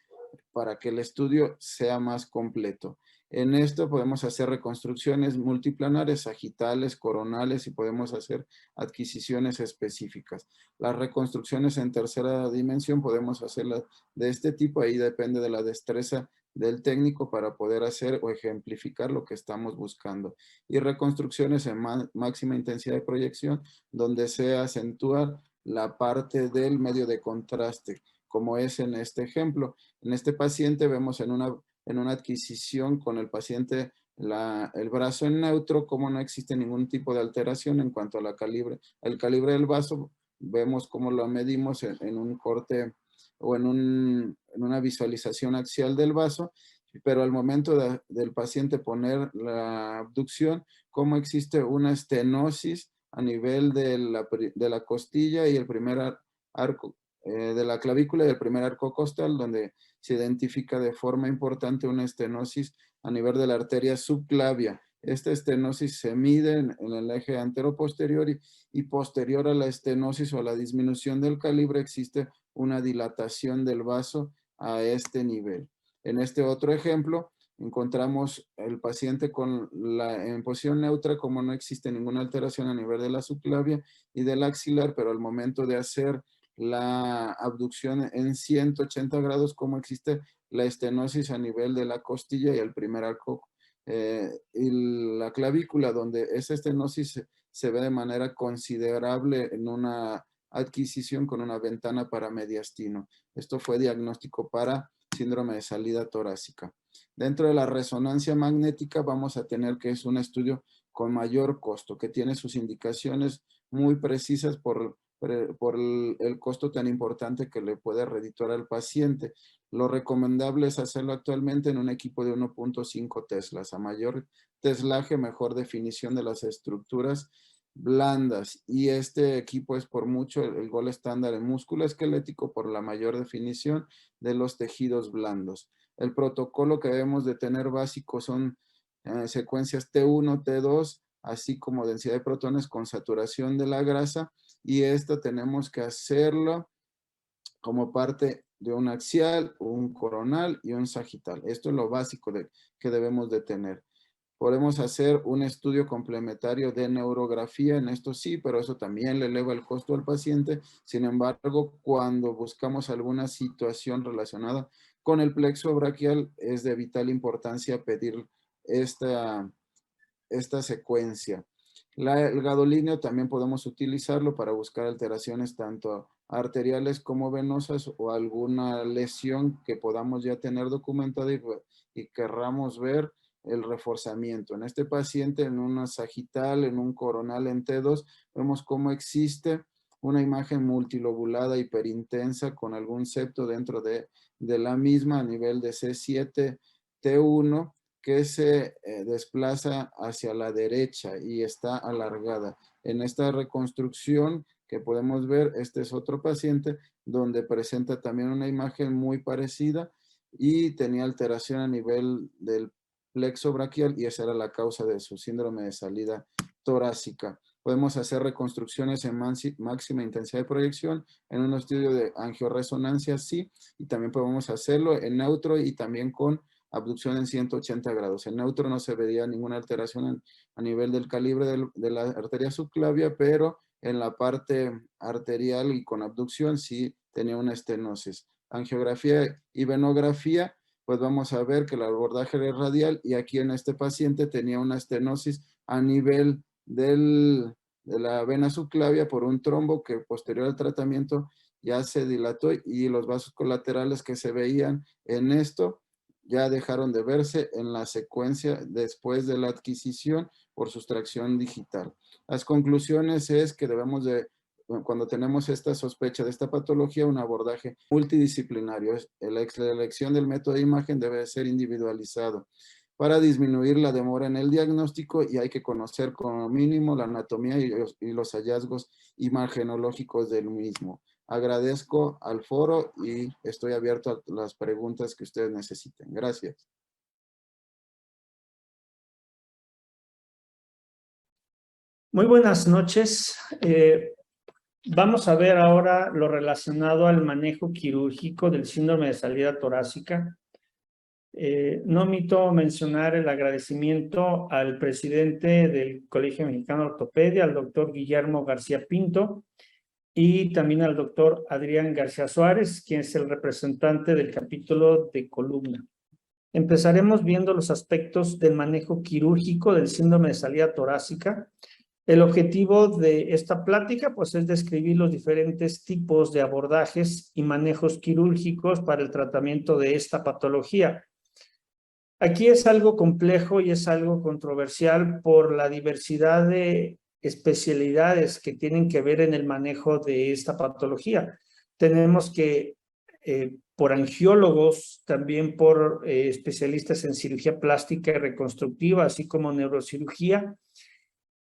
[SPEAKER 4] para que el estudio sea más completo. En esto podemos hacer reconstrucciones multiplanares, sagitales, coronales, y podemos hacer adquisiciones específicas. Las reconstrucciones en tercera dimensión podemos hacerlas de este tipo. Ahí depende de la destreza del técnico para poder hacer o ejemplificar lo que estamos buscando. Y reconstrucciones en máxima intensidad de proyección, donde se acentúa la parte del medio de contraste, como es en este ejemplo. En este paciente vemos en una adquisición con el paciente el brazo en neutro, como no existe ningún tipo de alteración en cuanto a el calibre del vaso. Vemos cómo lo medimos en un corte o en una visualización axial del vaso, pero al momento del paciente poner la abducción, cómo existe una estenosis a nivel de la costilla y el primer arco de la clavícula y el primer arco costal, donde se identifica de forma importante una estenosis a nivel de la arteria subclavia. Esta estenosis se mide en el eje anteroposterior, y posterior a la estenosis o a la disminución del calibre existe una dilatación del vaso a este nivel. En este otro ejemplo, encontramos el paciente en posición neutra, como no existe ninguna alteración a nivel de la subclavia y del axilar, pero al momento de hacer la abducción en 180 grados, como existe la estenosis a nivel de la costilla y el primer arco y la clavícula, donde esa estenosis se ve de manera considerable en una adquisición con una ventana para mediastino. Esto fue diagnóstico para síndrome de salida torácica. Dentro de la resonancia magnética vamos a tener que es un estudio con mayor costo, que tiene sus indicaciones muy precisas por el costo tan importante que le puede redituar al paciente. Lo recomendable es hacerlo actualmente en un equipo de 1.5 teslas. A mayor teslaje, mejor definición de las estructuras blandas, y este equipo es por mucho el gol estándar en músculo esquelético por la mayor definición de los tejidos blandos. El protocolo que debemos de tener básico son secuencias T1, T2, así como densidad de protones con saturación de la grasa, y esto tenemos que hacerlo como parte de un axial, un coronal y un sagital. Esto es lo básico que debemos de tener. Podemos hacer un estudio complementario de neurografía en esto, sí, pero eso también le eleva el costo al paciente. Sin embargo, cuando buscamos alguna situación relacionada Con el plexo braquial es de vital importancia pedir esta secuencia. El gadolíneo también podemos utilizarlo para buscar alteraciones tanto arteriales como venosas o alguna lesión que podamos ya tener documentada y querramos ver el reforzamiento. En este paciente, en una sagital, en un coronal en T2, vemos cómo existe una imagen multilobulada hiperintensa con algún septo dentro de la misma a nivel de C7, T1, que se desplaza hacia la derecha y está alargada. En esta reconstrucción que podemos ver, este es otro paciente donde presenta también una imagen muy parecida y tenía alteración a nivel del plexo braquial y esa era la causa de su síndrome de salida torácica. Podemos hacer reconstrucciones en máxima intensidad de proyección, en un estudio de angioresonancia, sí, y también podemos hacerlo en neutro y también con abducción en 180 grados. En neutro no se veía ninguna alteración a nivel del calibre de la arteria subclavia, pero en la parte arterial y con abducción sí tenía una estenosis. Angiografía y venografía, pues vamos a ver que el abordaje era radial y aquí en este paciente tenía una estenosis a nivel de la vena subclavia por un trombo que posterior al tratamiento ya se dilató y los vasos colaterales que se veían en esto ya dejaron de verse en la secuencia después de la adquisición por sustracción digital. Las conclusiones es que debemos de, cuando tenemos esta sospecha de esta patología, un abordaje multidisciplinario. La elección del método de imagen debe ser individualizado para disminuir la demora en el diagnóstico y hay que conocer como mínimo la anatomía y los hallazgos imagenológicos del mismo. Agradezco al foro y estoy abierto a las preguntas que ustedes necesiten. Gracias.
[SPEAKER 1] Muy buenas noches. Vamos a ver ahora lo relacionado al manejo quirúrgico del síndrome de salida torácica. No omito mencionar el agradecimiento al presidente del Colegio Mexicano de Ortopedia, al doctor Guillermo García Pinto, y también al doctor Adrián García Suárez, quien es el representante del capítulo de columna. Empezaremos viendo los aspectos del manejo quirúrgico del síndrome de salida torácica. El objetivo de esta plática, pues, es describir los diferentes tipos de abordajes y manejos quirúrgicos para el tratamiento de esta patología. Aquí es algo complejo y es algo controversial por la diversidad de especialidades que tienen que ver en el manejo de esta patología. Tenemos que, por angiólogos, también por especialistas en cirugía plástica y reconstructiva, así como neurocirugía,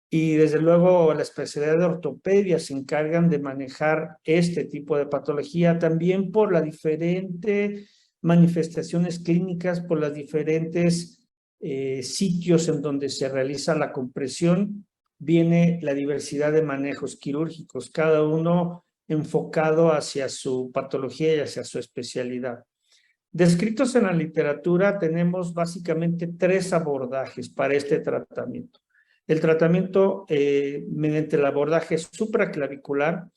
[SPEAKER 1] y desde luego la especialidad de ortopedia se encargan de manejar este tipo de patología, también por las diferentes manifestaciones clínicas, por los diferentes sitios en donde se realiza la compresión, viene la diversidad de manejos quirúrgicos, cada uno enfocado hacia su patología y hacia su especialidad. Descritos en la literatura tenemos básicamente 3 abordajes para este tratamiento. El tratamiento mediante el abordaje supraclavicular,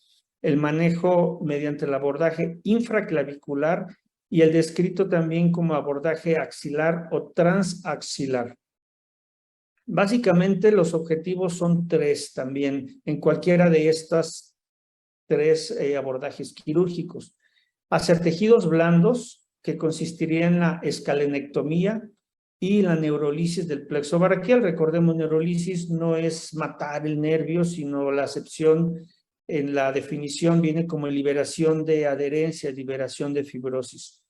[SPEAKER 1] el manejo mediante el abordaje infraclavicular y el descrito también como abordaje axilar o transaxilar. Básicamente los objetivos son 3 también en cualquiera de estas 3 abordajes quirúrgicos. Hacer tejidos blandos, que consistiría en la escalenectomía y la neurolisis del plexo braquial. Recordemos, neurolisis no es matar el nervio, sino la acepción en la definición viene como liberación de adherencia, liberación de fibrosis.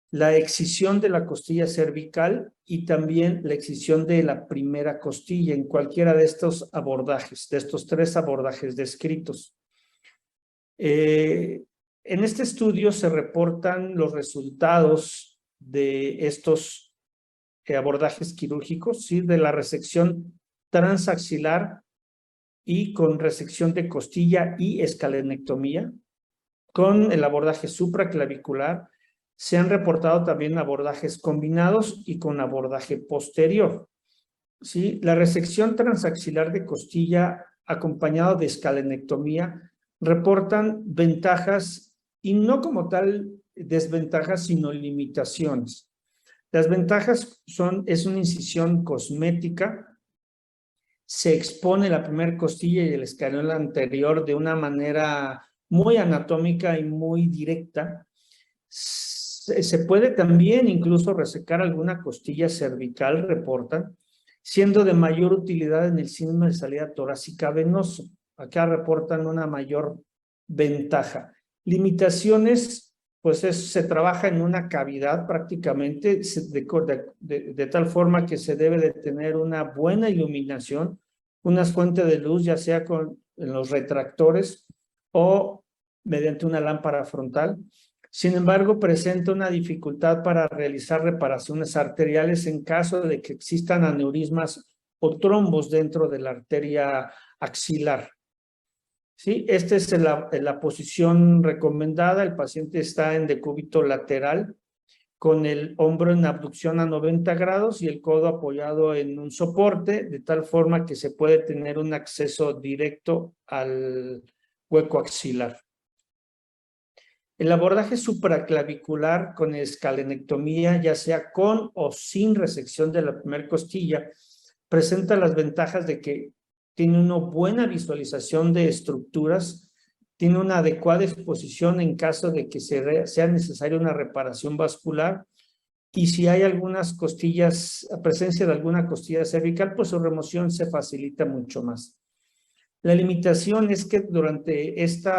[SPEAKER 1] La excisión de la costilla cervical y también la excisión de la primera costilla en cualquiera de estos abordajes, de estos 3 abordajes descritos. En este estudio se reportan los resultados de estos abordajes quirúrgicos, ¿sí? De la resección transaxilar y con resección de costilla y escalenectomía, con el abordaje supraclavicular. Se han reportado también abordajes combinados y con abordaje posterior, ¿sí? La resección transaxilar de costilla acompañado de escalenectomía reportan ventajas y no como tal desventajas, sino limitaciones. Las ventajas es una incisión cosmética, se expone la primera costilla y el escaleno anterior de una manera muy anatómica y muy directa. Se puede también incluso resecar alguna costilla cervical, reportan, siendo de mayor utilidad en el síndrome de salida torácica venoso. Acá reportan una mayor ventaja. Limitaciones, pues se trabaja en una cavidad prácticamente, de tal forma que se debe de tener una buena iluminación, unas fuentes de luz, ya sea en los retractores o mediante una lámpara frontal. Sin embargo, presenta una dificultad para realizar reparaciones arteriales en caso de que existan aneurismas o trombos dentro de la arteria axilar. ¿Sí? Esta es la posición recomendada. El paciente está en decúbito lateral con el hombro en abducción a 90 grados y el codo apoyado en un soporte, de tal forma que se puede tener un acceso directo al hueco axilar. El abordaje supraclavicular con escalenectomía, ya sea con o sin resección de la primera costilla, presenta las ventajas de que tiene una buena visualización de estructuras, tiene una adecuada exposición en caso de que sea necesaria una reparación vascular, y si hay algunas costillas, presencia de alguna costilla cervical, pues su remoción se facilita mucho más. La limitación es que durante este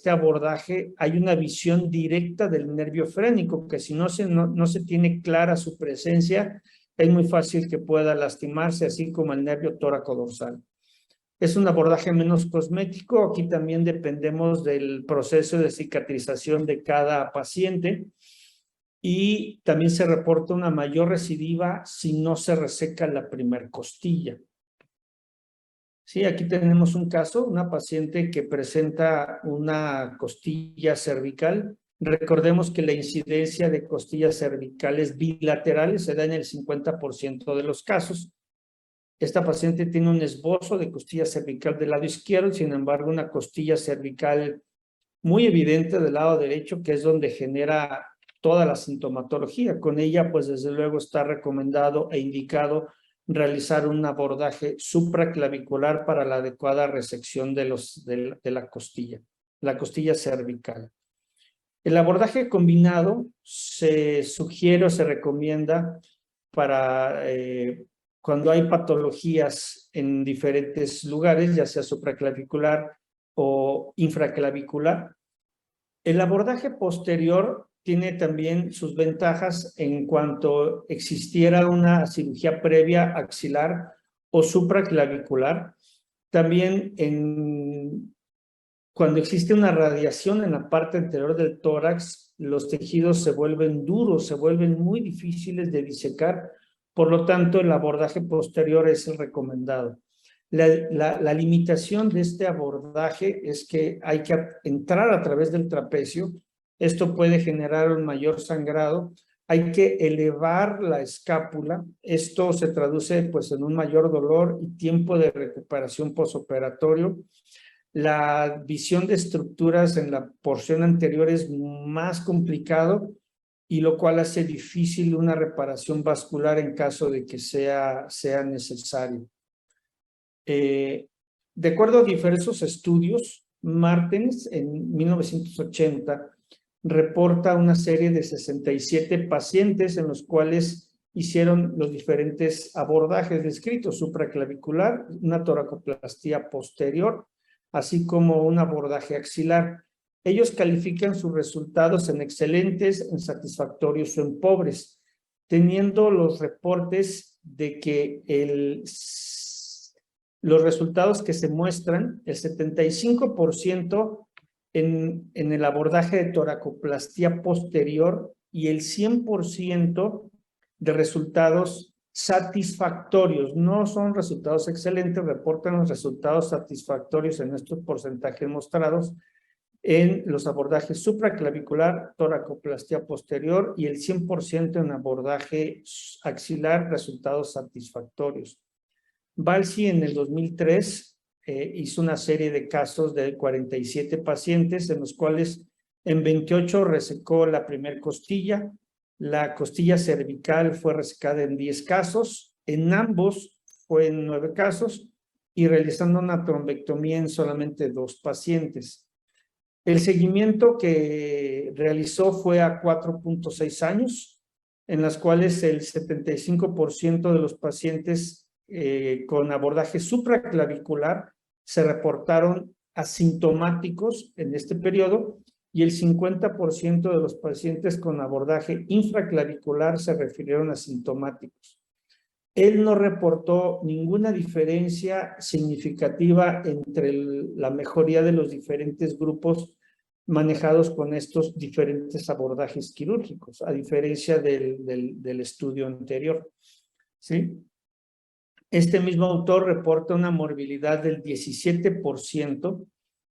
[SPEAKER 1] abordaje hay una visión directa del nervio frénico, que si no se tiene clara su presencia, es muy fácil que pueda lastimarse, así como el nervio tóraco-dorsal. Es un abordaje menos cosmético. Aquí también dependemos del proceso de cicatrización de cada paciente, y también se reporta una mayor recidiva si no se reseca la primer costilla. Sí, aquí tenemos un caso, una paciente que presenta una costilla cervical. Recordemos que la incidencia de costillas cervicales bilaterales se da en el 50% de los casos. Esta paciente tiene un esbozo de costilla cervical del lado izquierdo, sin embargo, una costilla cervical muy evidente del lado derecho, que es donde genera toda la sintomatología. Con ella, pues desde luego está recomendado e indicado realizar un abordaje supraclavicular para la adecuada resección de la costilla cervical. El abordaje combinado se sugiere o se recomienda para cuando hay patologías en diferentes lugares, ya sea supraclavicular o infraclavicular. El abordaje posterior tiene también sus ventajas en cuanto existiera una cirugía previa axilar o supraclavicular. También cuando existe una radiación en la parte anterior del tórax, los tejidos se vuelven duros, se vuelven muy difíciles de disecar. Por lo tanto, el abordaje posterior es el recomendado. La limitación de este abordaje es que hay que entrar a través del trapecio. Esto puede generar un mayor sangrado. Hay que elevar la escápula. Esto se traduce pues en un mayor dolor y tiempo de recuperación posoperatorio. La visión de estructuras en la porción anterior es más complicado, y lo cual hace difícil una reparación vascular en caso de que sea necesario. De acuerdo a diversos estudios, Martens en 1980 reporta una serie de 67 pacientes en los cuales hicieron los diferentes abordajes descritos: supraclavicular, una toracoplastía posterior, así como un abordaje axilar. Ellos califican sus resultados en excelentes, en satisfactorios o en pobres, teniendo los reportes de que los resultados que se muestran, el 75% en el abordaje de toracoplastía posterior y el 100% de resultados satisfactorios. No son resultados excelentes, reportan los resultados satisfactorios en estos porcentajes mostrados en los abordajes supraclavicular, toracoplastía posterior, y el 100% en abordaje axilar, resultados satisfactorios. Balsi en el 2003 hizo una serie de casos de 47 pacientes en los cuales En 28 resecó la primer costilla, la costilla cervical fue resecada en 10 casos, en ambos fue en 9 casos y realizando una trombectomía en solamente 2 pacientes. El seguimiento que realizó fue a 4.6 años, en las cuales el 75% de los pacientes con abordaje supraclavicular se reportaron asintomáticos en este periodo y el 50% de los pacientes con abordaje infraclavicular se refirieron asintomáticos. Él no reportó ninguna diferencia significativa entre la mejoría de los diferentes grupos manejados con estos diferentes abordajes quirúrgicos, a diferencia del estudio anterior, ¿sí? Este mismo autor reporta una morbilidad del 17%,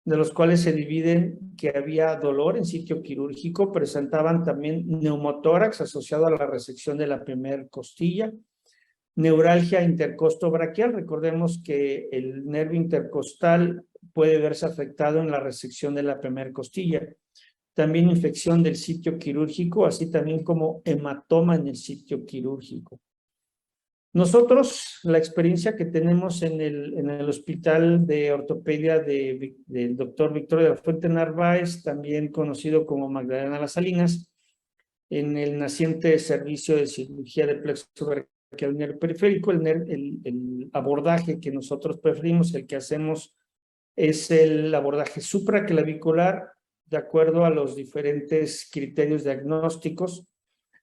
[SPEAKER 1] de los cuales se dividen que había dolor en sitio quirúrgico, presentaban también neumotórax asociado a la resección de la primera costilla, neuralgia intercostobraquial. Recordemos que el nervio intercostal puede verse afectado en la resección de la primera costilla. También infección del sitio quirúrgico, así también como hematoma en el sitio quirúrgico. Nosotros, la experiencia que tenemos en el Hospital de Ortopedia del doctor Victorio de la Fuente Narváez, también conocido como Magdalena Las Salinas, en el naciente servicio de cirugía de plexo braquial nervio periférico, el abordaje que nosotros preferimos, el que hacemos, es el abordaje supraclavicular, de acuerdo a los diferentes criterios diagnósticos.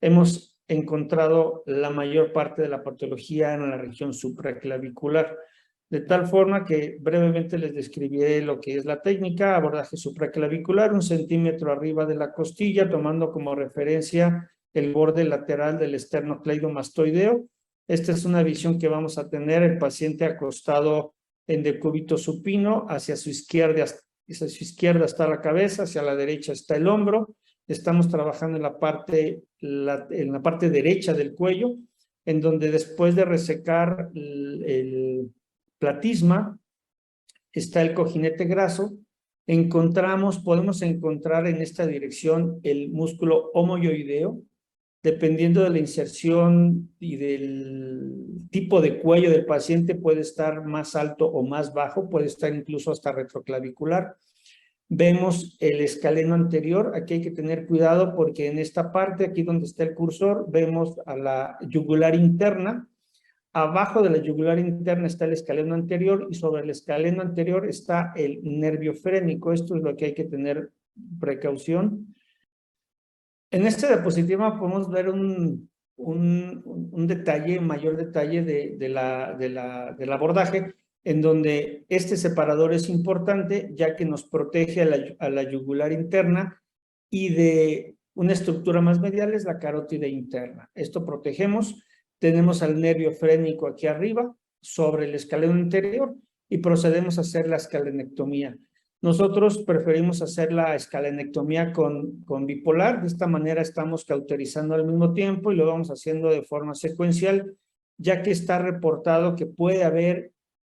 [SPEAKER 1] Hemos encontrado la mayor parte de la patología en la región supraclavicular, de tal forma que brevemente les describiré lo que es la técnica. Abordaje supraclavicular, 1 centímetro arriba de la costilla, tomando como referencia el borde lateral del esternocleidomastoideo. Esta es una visión que vamos a tener el paciente acostado en decúbito supino, hacia su izquierda está la cabeza, hacia la derecha está el hombro. Estamos trabajando en la parte derecha del cuello, en donde después de resecar el platisma está el cojinete graso. Podemos encontrar en esta dirección el músculo homoyoideo. Dependiendo de la inserción y del tipo de cuello del paciente, puede estar más alto o más bajo, puede estar incluso hasta retroclavicular. Vemos el escaleno anterior. Aquí hay que tener cuidado porque en esta parte, aquí donde está el cursor, vemos a la yugular interna. Abajo de la yugular interna está el escaleno anterior y sobre el escaleno anterior está el nervio frénico. Esto es lo que hay que tener precaución. En esta diapositiva podemos ver un mayor detalle del abordaje, en donde este separador es importante, ya que nos protege a la yugular interna y de una estructura más medial es la carótida interna. Esto protegemos. Tenemos al nervio frénico aquí arriba, sobre el escaleno anterior, y procedemos a hacer la escalenectomía. Nosotros preferimos hacer la escalenectomía con bipolar. De esta manera estamos cauterizando al mismo tiempo y lo vamos haciendo de forma secuencial, ya que está reportado que puede haber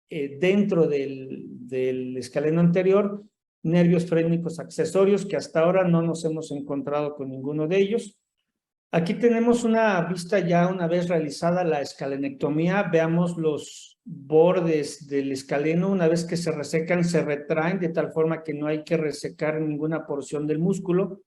[SPEAKER 1] dentro del escaleno anterior nervios frénicos accesorios, que hasta ahora no nos hemos encontrado con ninguno de ellos. Aquí tenemos una vista ya una vez realizada la escalenectomía. Veamos los bordes del escaleno. Una vez que se resecan, se retraen de tal forma que no hay que resecar ninguna porción del músculo.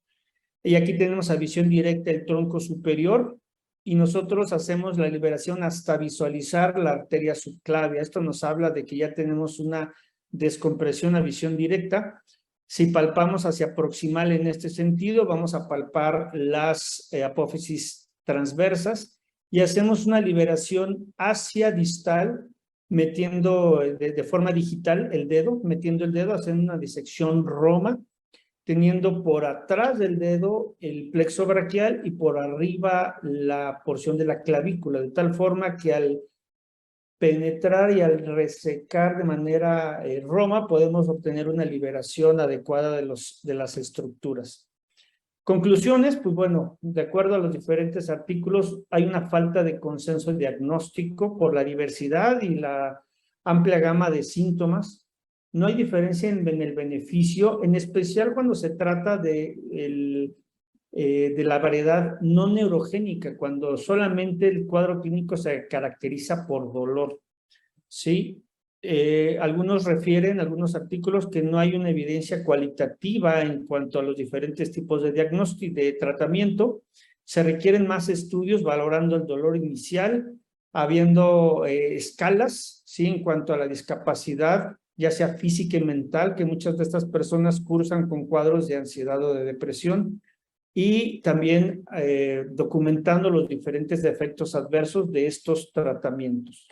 [SPEAKER 1] Y aquí tenemos a visión directa el tronco superior y nosotros hacemos la liberación hasta visualizar la arteria subclavia. Esto nos habla de que ya tenemos una descompresión a visión directa. Si palpamos hacia proximal en este sentido, vamos a palpar las apófisis transversas y hacemos una liberación hacia distal, metiendo de forma digital el dedo, haciendo una disección roma, teniendo por atrás del dedo el plexo braquial y por arriba la porción de la clavícula, de tal forma que al penetrar y al resecar de manera roma podemos obtener una liberación adecuada de las estructuras. Conclusiones, pues bueno, de acuerdo a los diferentes artículos, hay una falta de consenso diagnóstico por la diversidad y la amplia gama de síntomas. no hay diferencia en el beneficio, en especial cuando se trata de la variedad no neurogénica, cuando solamente el cuadro clínico se caracteriza por dolor, ¿sí? Algunos refieren, algunos artículos, que no hay una evidencia cualitativa en cuanto a los diferentes tipos de diagnóstico y de tratamiento. Se requieren más estudios valorando el dolor inicial, habiendo escalas, ¿sí? En cuanto a la discapacidad, ya sea física y mental, que muchas de estas personas cursan con cuadros de ansiedad o de depresión, y también documentando los diferentes efectos adversos de estos tratamientos.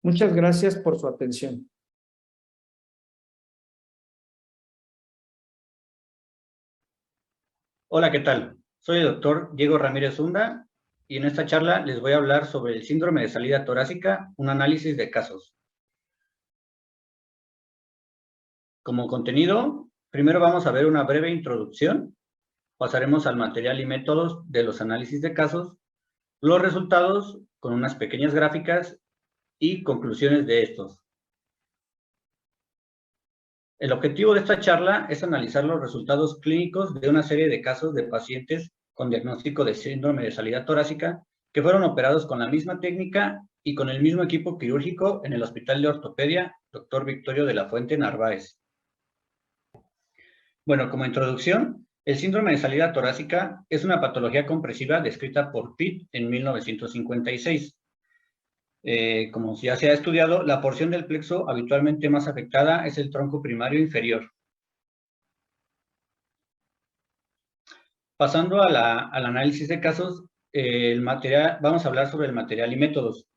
[SPEAKER 1] Muchas gracias por su atención.
[SPEAKER 5] Hola, ¿qué tal? Soy el doctor Diego Ramírez Hunda y en esta charla les voy a hablar sobre el síndrome de salida torácica, un análisis de casos. Como contenido, primero vamos a ver una breve introducción, pasaremos al material y métodos de los análisis de casos, los resultados con unas pequeñas gráficas y conclusiones de estos. El objetivo de esta charla es analizar los resultados clínicos de una serie de casos de pacientes con diagnóstico de síndrome de salida torácica que fueron operados con la misma técnica y con el mismo equipo quirúrgico en el Hospital de Ortopedia Dr. Victorio de la Fuente Narváez. Bueno, como introducción, el síndrome de salida torácica es una patología compresiva descrita por Pitt en 1956. Como ya se ha estudiado, la porción del plexo habitualmente más afectada es el tronco primario inferior. Pasando al análisis de casos, vamos a hablar sobre el material y métodos.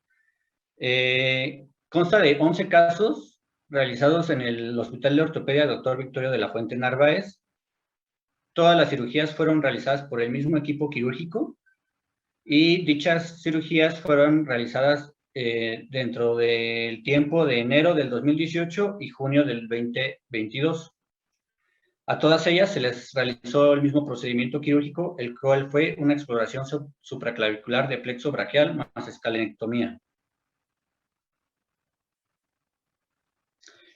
[SPEAKER 5] Consta de 11 casos realizados en el Hospital de Ortopedia Dr. Victorio de la Fuente Narváez. Todas las cirugías fueron realizadas por el mismo equipo quirúrgico y dichas cirugías fueron realizadas dentro del tiempo de enero del 2018 y junio del 2022. A todas ellas se les realizó el mismo procedimiento quirúrgico, el cual fue una exploración supraclavicular de plexo braquial más escalenectomía.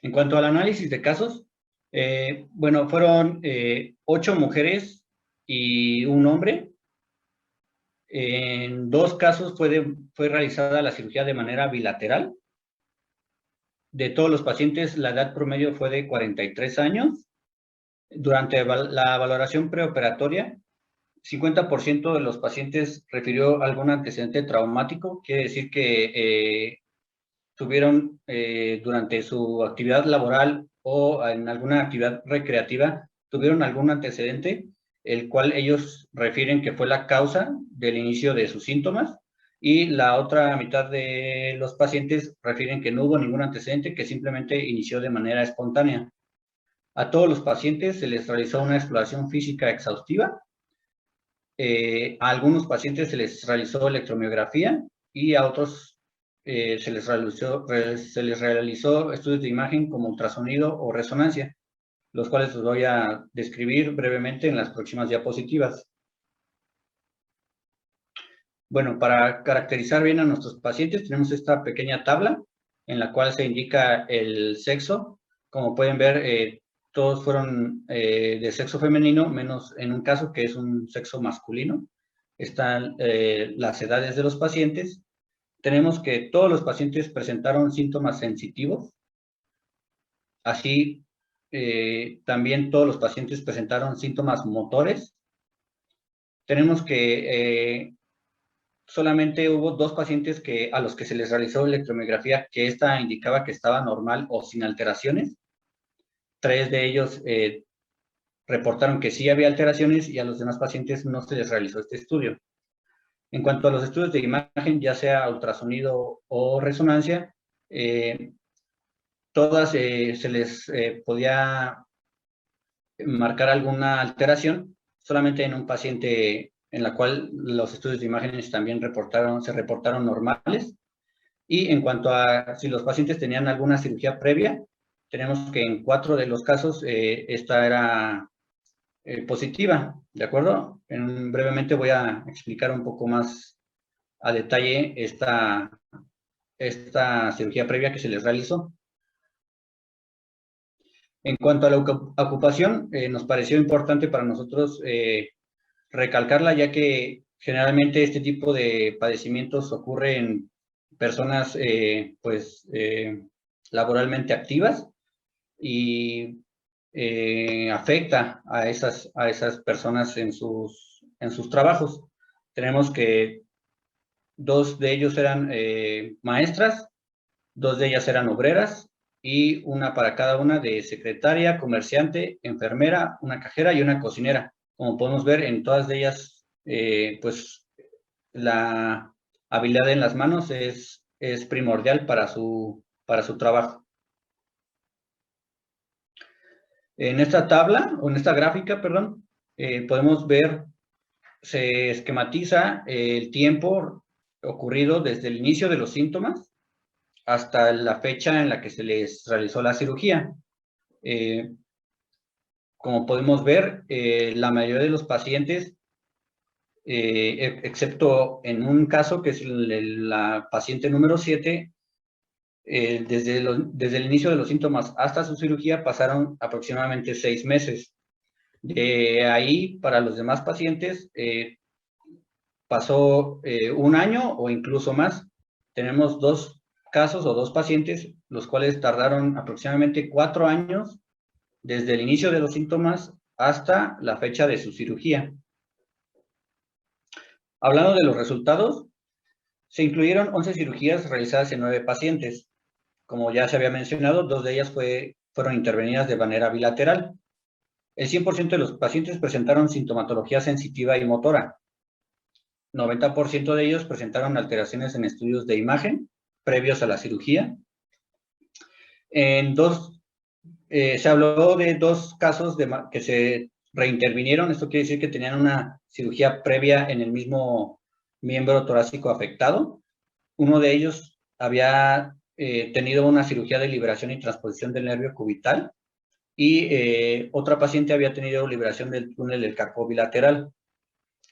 [SPEAKER 5] En cuanto al análisis de casos, bueno, fueron 8 mujeres y un hombre. En 2 casos fue realizada la cirugía de manera bilateral. De todos los pacientes, la edad promedio fue de 43 años. Durante la valoración preoperatoria, 50% de los pacientes refirió algún antecedente traumático, quiere decir que tuvieron durante su actividad laboral o en alguna actividad recreativa, tuvieron algún antecedente, el cual ellos refieren que fue la causa del inicio de sus síntomas, y la otra mitad de los pacientes refieren que no hubo ningún antecedente, que simplemente inició de manera espontánea. A todos los pacientes se les realizó una exploración física exhaustiva. A algunos pacientes se les realizó electromiografía y a otros se les realizó estudios de imagen como ultrasonido o resonancia, los cuales los voy a describir brevemente en las próximas diapositivas. Bueno, para caracterizar bien a nuestros pacientes tenemos esta pequeña tabla en la cual se indica el sexo. Como pueden ver, todos fueron de sexo femenino, menos en un caso que es un sexo masculino. Están las edades de los pacientes. Tenemos que todos los pacientes presentaron síntomas sensitivos. Así, también todos los pacientes presentaron síntomas motores. Tenemos que solamente hubo 2 pacientes a los que se les realizó electromiografía, que esta indicaba que estaba normal o sin alteraciones. 3 de ellos reportaron que sí había alteraciones y a los demás pacientes no se les realizó este estudio. En cuanto a los estudios de imagen, ya sea ultrasonido o resonancia, todas se les podía marcar alguna alteración, solamente en un paciente en la cual los estudios de imágenes también se reportaron normales. Y en cuanto a si los pacientes tenían alguna cirugía previa, tenemos que en 4 de los casos esta era positiva, ¿de acuerdo? Brevemente voy a explicar un poco más a detalle esta cirugía previa que se les realizó. En cuanto a la ocupación, nos pareció importante para nosotros recalcarla, ya que generalmente este tipo de padecimientos ocurre en personas laboralmente activas y afecta a esas personas en sus trabajos. Tenemos que 2 de ellos eran maestras, 2 de ellas eran obreras y una para cada una de secretaria, comerciante, enfermera, una cajera y una cocinera. Como podemos ver, en todas de ellas, pues la habilidad en las manos es primordial para su trabajo. En esta tabla, o en esta gráfica, perdón, podemos ver, se esquematiza el tiempo ocurrido desde el inicio de los síntomas hasta la fecha en la que se les realizó la cirugía. Como podemos ver, la mayoría de los pacientes, excepto en un caso que es la paciente número 7, desde el inicio de los síntomas hasta su cirugía pasaron aproximadamente 6 meses. De ahí, para los demás pacientes, pasó 1 año o incluso más. Tenemos 2 casos o 2 pacientes, los cuales tardaron aproximadamente 4 años desde el inicio de los síntomas hasta la fecha de su cirugía. Hablando de los resultados, se incluyeron 11 cirugías realizadas en 9 pacientes. Como ya se había mencionado, 2 de ellas fueron intervenidas de manera bilateral. El 100% de los pacientes presentaron sintomatología sensitiva y motora. 90% de ellos presentaron alteraciones en estudios de imagen previos a la cirugía. Se habló de 2 casos que se reintervinieron. Esto quiere decir que tenían una cirugía previa en el mismo miembro torácico afectado. Uno de ellos había tenido una cirugía de liberación y transposición del nervio cubital y otra paciente había tenido liberación del túnel del carpo bilateral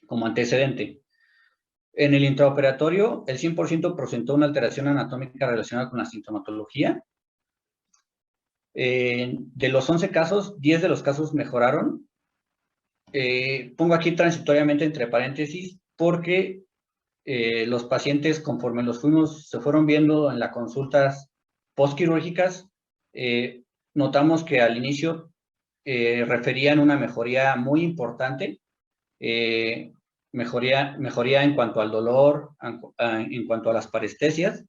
[SPEAKER 5] como antecedente. En el intraoperatorio, el 100% presentó una alteración anatómica relacionada con la sintomatología. De los 11 casos, 10 de los casos mejoraron. Pongo aquí transitoriamente entre paréntesis porque los pacientes, conforme se fueron viendo en las consultas postquirúrgicas, notamos que al inicio referían una mejoría muy importante, mejoría en cuanto al dolor, en cuanto a las parestesias,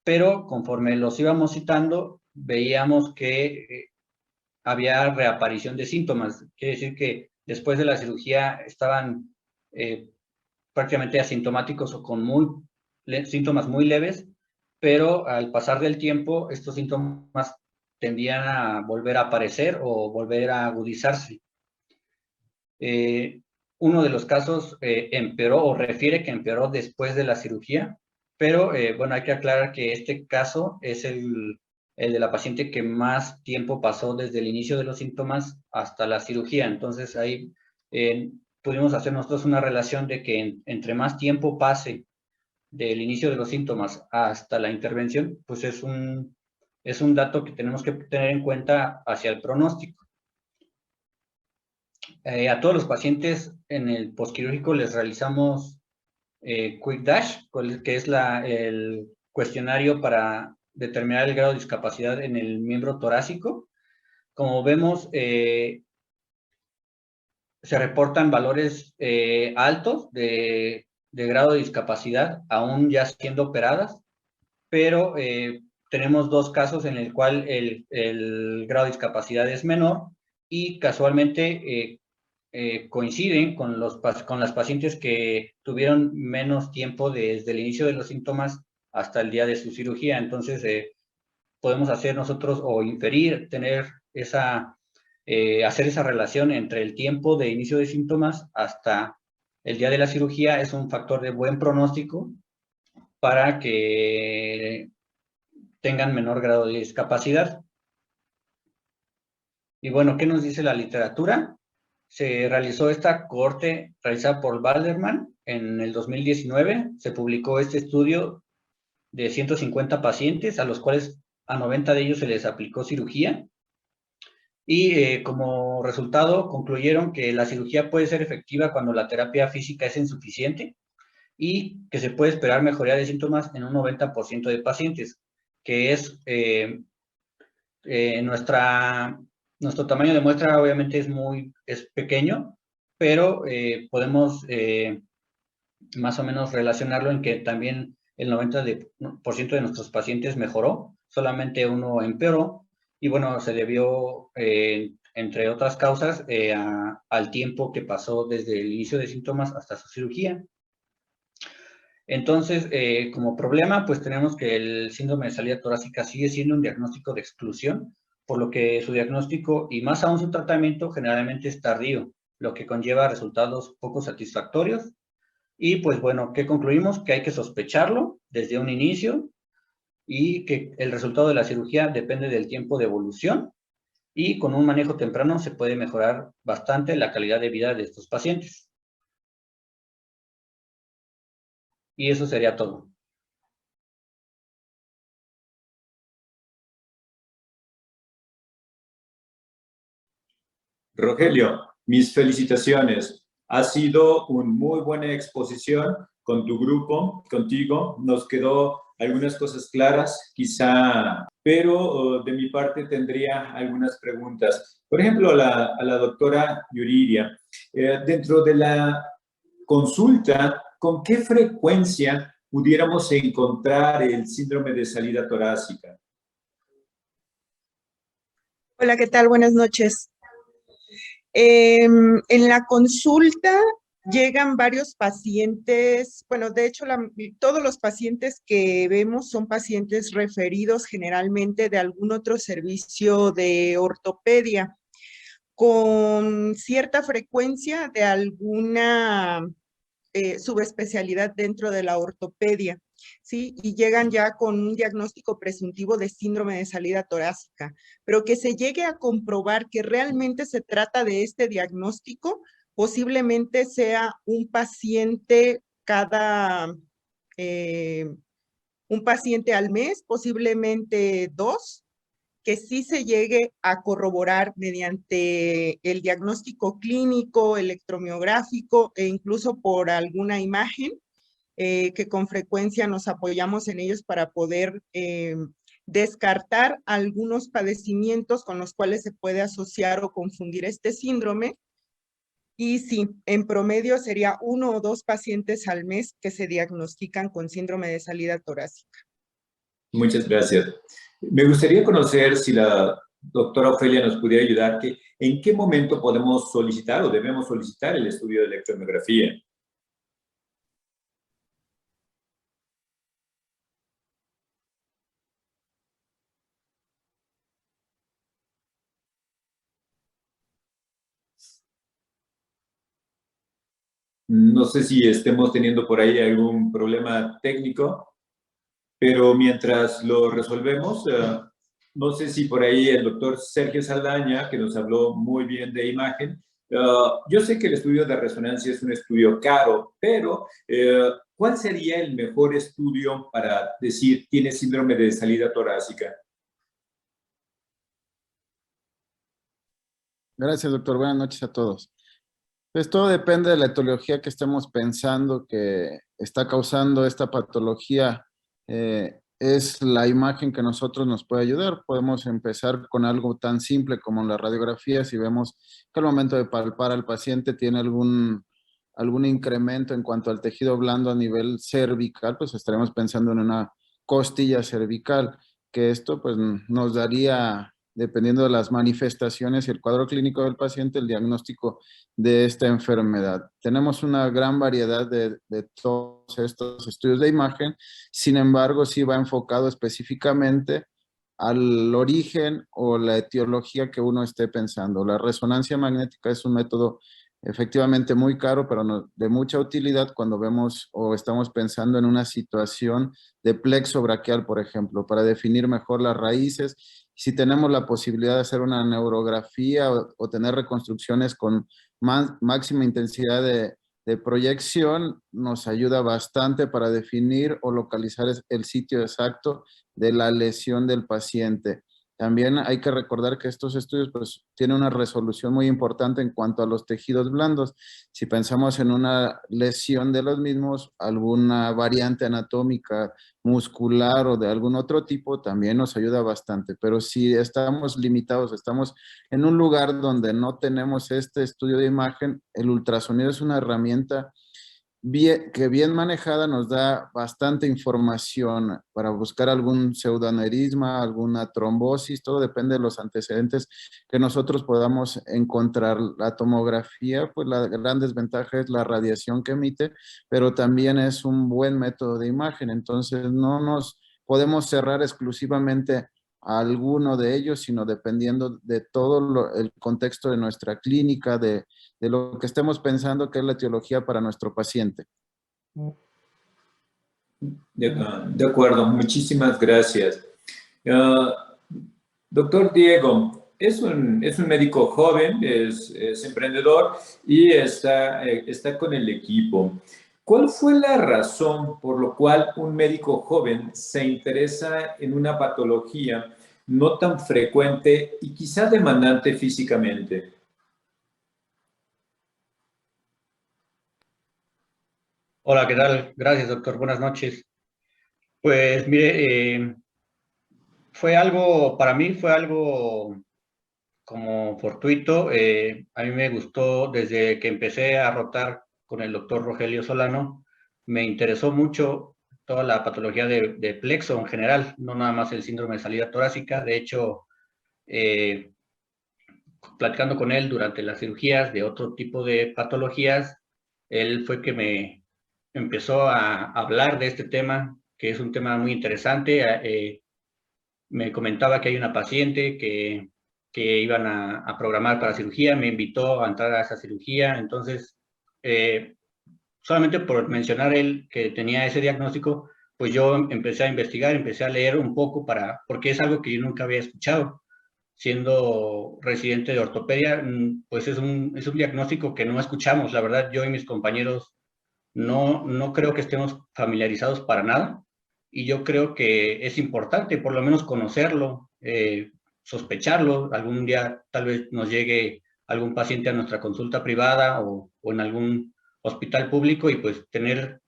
[SPEAKER 5] pero conforme los íbamos citando, veíamos que había reaparición de síntomas. Quiere decir que después de la cirugía estaban prácticamente asintomáticos o con síntomas muy leves, pero al pasar del tiempo estos síntomas tendían a volver a aparecer o volver a agudizarse. Uno de los casos empeoró o refiere que empeoró después de la cirugía, pero bueno, hay que aclarar que este caso es el de la paciente que más tiempo pasó desde el inicio de los síntomas hasta la cirugía. Entonces ahí pudimos hacer nosotros una relación de que entre más tiempo pase del inicio de los síntomas hasta la intervención, pues es un dato que tenemos que tener en cuenta hacia el pronóstico. A todos los pacientes en el postquirúrgico les realizamos Quick Dash, que es el cuestionario para determinar el grado de discapacidad en el miembro torácico. Como vemos, se reportan valores altos de grado de discapacidad, aún ya siendo operadas, pero tenemos 2 casos en el cual el grado de discapacidad es menor y casualmente coinciden con las pacientes que tuvieron menos tiempo desde el inicio de los síntomas hasta el día de su cirugía. Entonces, podemos hacer nosotros o inferir, hacer esa relación entre el tiempo de inicio de síntomas hasta el día de la cirugía. Es un factor de buen pronóstico para que tengan menor grado de discapacidad. Y bueno, ¿qué nos dice la literatura? Se realizó esta cohorte realizada por Balderman en el 2019. Se publicó este estudio de 150 pacientes, a los cuales a 90 de ellos se les aplicó cirugía. y como resultado concluyeron que la cirugía puede ser efectiva cuando la terapia física es insuficiente y que se puede esperar mejoría de síntomas en un 90% de pacientes, que es nuestro tamaño de muestra obviamente es pequeño, pero podemos más o menos relacionarlo en que también el 90% de nuestros pacientes mejoró, solamente uno empeoró, y bueno, se debió, entre otras causas, al tiempo que pasó desde el inicio de síntomas hasta su cirugía. Entonces, como problema, pues tenemos que el síndrome de salida torácica sigue siendo un diagnóstico de exclusión, por lo que su diagnóstico y más aún su tratamiento generalmente es tardío, lo que conlleva resultados poco satisfactorios. Y pues bueno, ¿qué concluimos? Que hay que sospecharlo desde un inicio y que el resultado de la cirugía depende del tiempo de evolución y con un manejo temprano se puede mejorar bastante la calidad de vida de estos pacientes. Y eso sería todo.
[SPEAKER 6] Rogelio, mis felicitaciones. Ha sido una muy buena exposición con tu grupo, contigo. Nos quedó algunas cosas claras, quizá, pero de mi parte tendría algunas preguntas. Por ejemplo, a la doctora Yuridia, dentro de la consulta, ¿con qué frecuencia pudiéramos encontrar el síndrome de salida torácica?
[SPEAKER 2] Hola, ¿qué tal? Buenas noches. En la consulta llegan varios pacientes, bueno, de hecho todos los pacientes que vemos son pacientes referidos generalmente de algún otro servicio de ortopedia, con cierta frecuencia de alguna subespecialidad dentro de la ortopedia, ¿sí? Y llegan ya con un diagnóstico presuntivo de síndrome de salida torácica, pero que se llegue a comprobar que realmente se trata de este diagnóstico, posiblemente sea un paciente un paciente al mes, posiblemente 2, que sí se llegue a corroborar mediante el diagnóstico clínico, electromiográfico e incluso por alguna imagen, que con frecuencia nos apoyamos en ellos para poder descartar algunos padecimientos con los cuales se puede asociar o confundir este síndrome. Y sí, en promedio sería 1 o 2 pacientes al mes que se diagnostican con síndrome de salida torácica.
[SPEAKER 6] Muchas gracias. Me gustaría conocer si la doctora Ofelia nos pudiera ayudar, que en qué momento podemos solicitar o debemos solicitar el estudio de electromiografía. No sé si estemos teniendo por ahí algún problema técnico, pero mientras lo resolvemos, no sé si por ahí el doctor Sergio Saldaña, que nos habló muy bien de imagen, yo sé que el estudio de resonancia es un estudio caro, pero ¿cuál sería el mejor estudio para decir tiene síndrome de salida torácica?
[SPEAKER 4] Gracias, doctor. Buenas noches a todos. Pues todo depende de la etiología que estemos pensando que está causando esta patología. Es la imagen que nosotros nos puede ayudar. Podemos empezar con algo tan simple como la radiografía. Si vemos que al momento de palpar al paciente tiene algún incremento en cuanto al tejido blando a nivel cervical, pues estaremos pensando en una costilla cervical, que esto pues nos daría, dependiendo de las manifestaciones y el cuadro clínico del paciente, el diagnóstico de esta enfermedad. Tenemos una gran variedad de todos estos estudios de imagen, sin embargo, sí va enfocado específicamente al origen o la etiología que uno esté pensando. La resonancia magnética es un método efectivamente muy caro, pero de mucha utilidad cuando vemos o estamos pensando en una situación de plexo braquial, por ejemplo, para definir mejor las raíces. Si tenemos la posibilidad de hacer una neurografía o tener reconstrucciones con máxima intensidad de proyección, nos ayuda bastante para definir o localizar el sitio exacto de la lesión del paciente. También hay que recordar que estos estudios pues tienen una resolución muy importante en cuanto a los tejidos blandos. Si pensamos en una lesión de los mismos, alguna variante anatómica, muscular o de algún otro tipo, también nos ayuda bastante. Pero si estamos limitados, estamos en un lugar donde no tenemos este estudio de imagen, el ultrasonido es una herramienta que bien manejada nos da bastante información para buscar algún pseudoaneurisma, alguna trombosis, todo depende de los antecedentes que nosotros podamos encontrar. La tomografía, pues la gran desventaja es la radiación que emite, pero también es un buen método de imagen, entonces no nos podemos cerrar exclusivamente a alguno de ellos, sino dependiendo de todo el contexto de nuestra clínica, de lo que estemos pensando que es la etiología para nuestro paciente.
[SPEAKER 6] De acuerdo, muchísimas gracias. Doctor Diego, es un médico joven, es emprendedor y está con el equipo. ¿Cuál fue la razón por la cual un médico joven se interesa en una patología no tan frecuente y quizá demandante físicamente?
[SPEAKER 5] Hola, ¿qué tal? Gracias, doctor. Buenas noches. Pues mire, para mí fue algo como fortuito. A mí me gustó desde que empecé a rotar con el doctor Rogelio Solano, me interesó mucho toda la patología de plexo en general, no nada más el síndrome de salida torácica. De hecho, platicando con él durante las cirugías de otro tipo de patologías, él fue que me empezó a hablar de este tema, que es un tema muy interesante. Me comentaba que hay una paciente que iban a programar para cirugía, me invitó a entrar a esa cirugía. Entonces, solamente por mencionar él que tenía ese diagnóstico, pues yo empecé a investigar, empecé a leer un poco porque es algo que yo nunca había escuchado. Siendo residente de ortopedia, pues es un diagnóstico que no escuchamos. La verdad, yo y mis compañeros no creo que estemos familiarizados para nada, y yo creo que es importante por lo menos conocerlo, sospecharlo. Algún día tal vez nos llegue algún paciente a nuestra consulta privada o en algún hospital público, y pues tener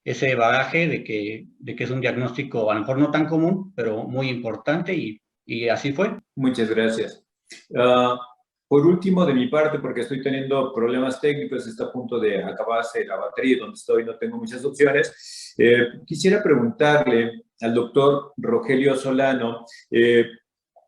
[SPEAKER 5] ese bagaje de que es un diagnóstico a lo mejor no tan común, pero muy importante, y así fue.
[SPEAKER 6] Muchas gracias. Por último, de mi parte, porque estoy teniendo problemas técnicos, está a punto de acabarse la batería donde estoy, no tengo muchas opciones. Quisiera preguntarle al doctor Rogelio Solano,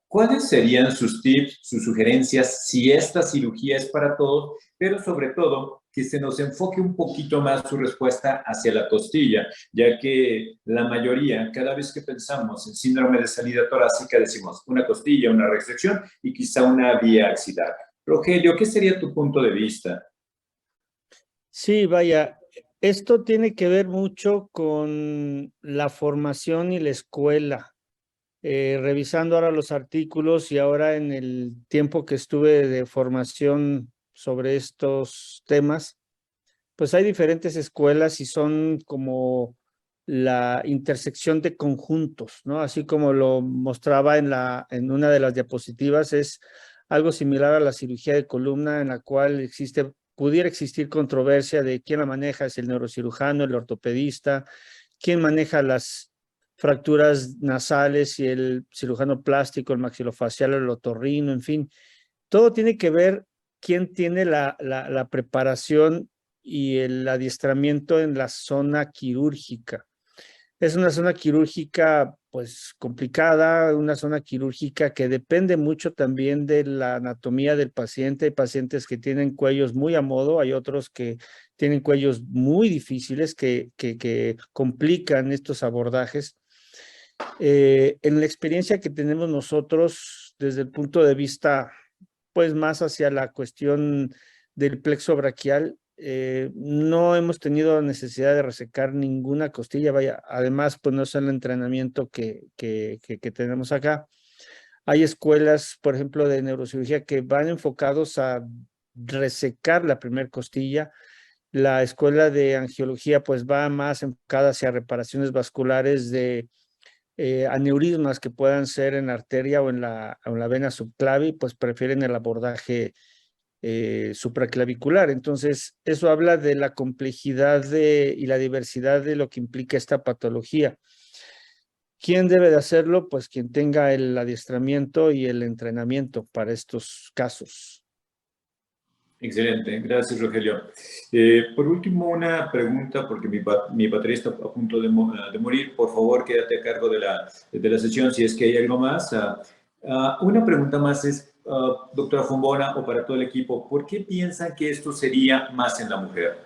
[SPEAKER 6] ¿cuáles serían sus tips, sus sugerencias, si esta cirugía es para todos, pero sobre todo que se nos enfoque un poquito más su respuesta hacia la costilla, ya que la mayoría, cada vez que pensamos en síndrome de salida torácica, decimos una costilla, una resección y quizá una vía axilar. Rogelio, ¿qué sería tu punto de vista?
[SPEAKER 1] Sí, vaya, esto tiene que ver mucho con la formación y la escuela. Revisando ahora los artículos y ahora en el tiempo que estuve de formación sobre estos temas, pues hay diferentes escuelas y son como la intersección de conjuntos, ¿no? Así como lo mostraba en una de las diapositivas, es algo similar a la cirugía de columna, en la cual pudiera existir controversia de quién la maneja, es el neurocirujano, el ortopedista, quién maneja las fracturas nasales y el cirujano plástico, el maxilofacial, el otorrino, en fin. Todo tiene que ver quién tiene la preparación y el adiestramiento en la zona quirúrgica. Es una zona quirúrgica pues complicada, una zona quirúrgica que depende mucho también de la anatomía del paciente. Hay pacientes que tienen cuellos muy a modo, hay otros que tienen cuellos muy difíciles que complican estos abordajes. En la experiencia que tenemos nosotros desde el punto de vista pues más hacia la cuestión del plexo braquial, no hemos tenido necesidad de resecar ninguna costilla. Vaya, además, pues no es el entrenamiento que tenemos acá. Hay escuelas, por ejemplo, de neurocirugía que van enfocados a resecar la primer costilla. La escuela de angiología pues va más enfocada hacia reparaciones vasculares de aneurismas que puedan ser en la arteria o en la vena subclavi, pues prefieren el abordaje supraclavicular. Entonces, eso habla de la complejidad y la diversidad de lo que implica esta patología. ¿Quién debe de hacerlo? Pues quien tenga el adiestramiento y el entrenamiento para estos casos.
[SPEAKER 6] Excelente, gracias Rogelio. Por último, una pregunta, porque mi batería está a punto de morir. Por favor, quédate a cargo de la sesión si es que hay algo más. Una pregunta más es, doctora Fombona, o para todo el equipo, ¿por qué piensan que esto sería más en la mujer?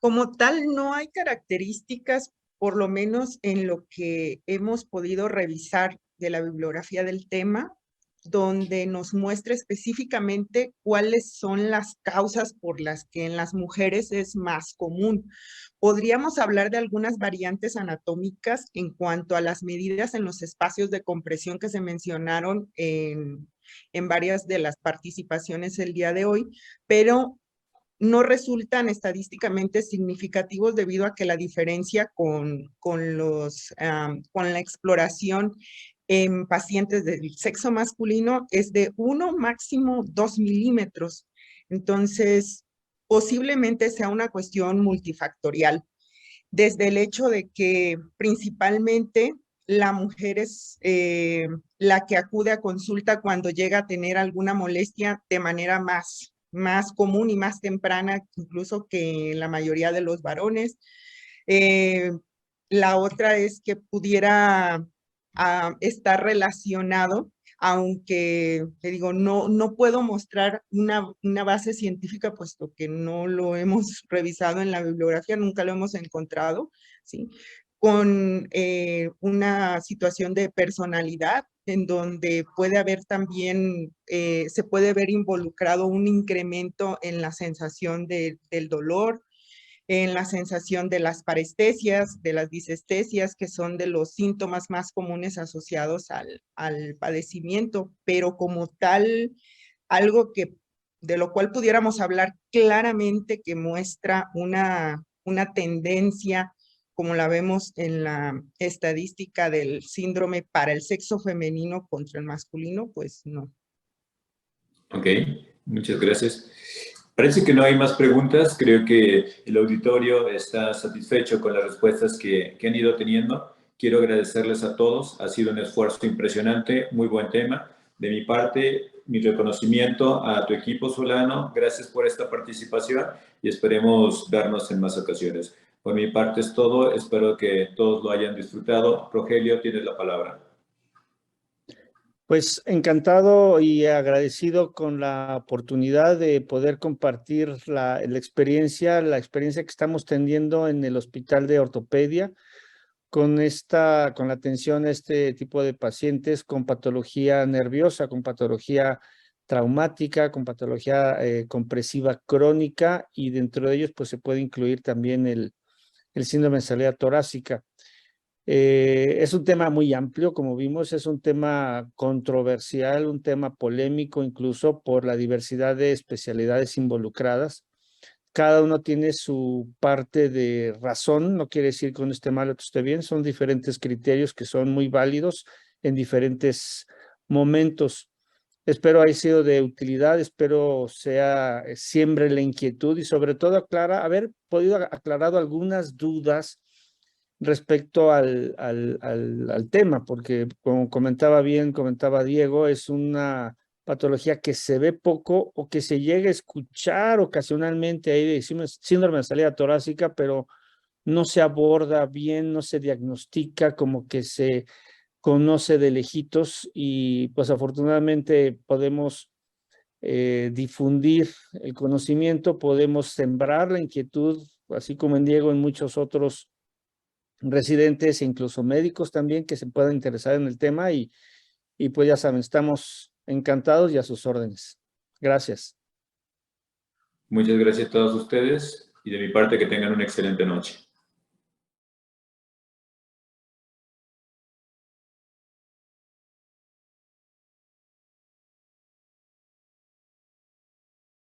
[SPEAKER 2] Como tal, no hay características, por lo menos en lo que hemos podido revisar de la bibliografía del tema, donde nos muestra específicamente cuáles son las causas por las que en las mujeres es más común. Podríamos hablar de algunas variantes anatómicas en cuanto a las medidas en los espacios de compresión que se mencionaron en varias de las participaciones el día de hoy, pero no resultan estadísticamente significativos debido a que la diferencia con la exploración en pacientes del sexo masculino es de 1, máximo 2 milímetros. Entonces, posiblemente sea una cuestión multifactorial, desde el hecho de que principalmente la mujer es la que acude a consulta cuando llega a tener alguna molestia de manera más común y más temprana, incluso que la mayoría de los varones. La otra es que pudiera estar relacionado, aunque te digo, no puedo mostrar una base científica, puesto que no lo hemos revisado en la bibliografía, nunca lo hemos encontrado, ¿sí? Con una situación de personalidad, en donde puede haber también, se puede ver involucrado un incremento en la sensación del dolor, en la sensación de las parestesias, de las disestesias, que son de los síntomas más comunes asociados al padecimiento, pero como tal, algo de lo cual pudiéramos hablar claramente que muestra una tendencia, como la vemos en la estadística del síndrome para el sexo femenino contra el masculino, pues no.
[SPEAKER 6] Ok, muchas gracias. Parece que no hay más preguntas. Creo que el auditorio está satisfecho con las respuestas que han ido teniendo. Quiero agradecerles a todos. Ha sido un esfuerzo impresionante, muy buen tema. De mi parte, mi reconocimiento a tu equipo, Solano. Gracias por esta participación y esperemos vernos en más ocasiones. Por mi parte es todo. Espero que todos lo hayan disfrutado. Rogelio, tienes la palabra.
[SPEAKER 1] Pues encantado y agradecido con la oportunidad de poder compartir la experiencia que estamos teniendo en el Hospital de Ortopedia con la atención a este tipo de pacientes con patología nerviosa, con patología traumática, con patología compresiva crónica, y dentro de ellos pues se puede incluir también el síndrome de salida torácica. Es un tema muy amplio, como vimos, es un tema controversial, un tema polémico incluso por la diversidad de especialidades involucradas. Cada uno tiene su parte de razón, no quiere decir que uno esté mal o que esté bien, son diferentes criterios que son muy válidos en diferentes momentos. Espero haya sido de utilidad, espero siembre la inquietud y sobre todo haber podido aclarado algunas dudas respecto al tema, porque como comentaba Diego, es una patología que se ve poco o que se llega a escuchar ocasionalmente, ahí decimos síndrome de salida torácica, pero no se aborda bien, no se diagnostica, como que se conoce de lejitos, y pues afortunadamente podemos difundir el conocimiento, podemos sembrar la inquietud, así como en Diego, en muchos otros residentes e incluso médicos también que se puedan interesar en el tema, y pues ya saben, estamos encantados y a sus órdenes. Gracias.
[SPEAKER 6] Muchas gracias a todos ustedes y de mi parte que tengan una excelente noche.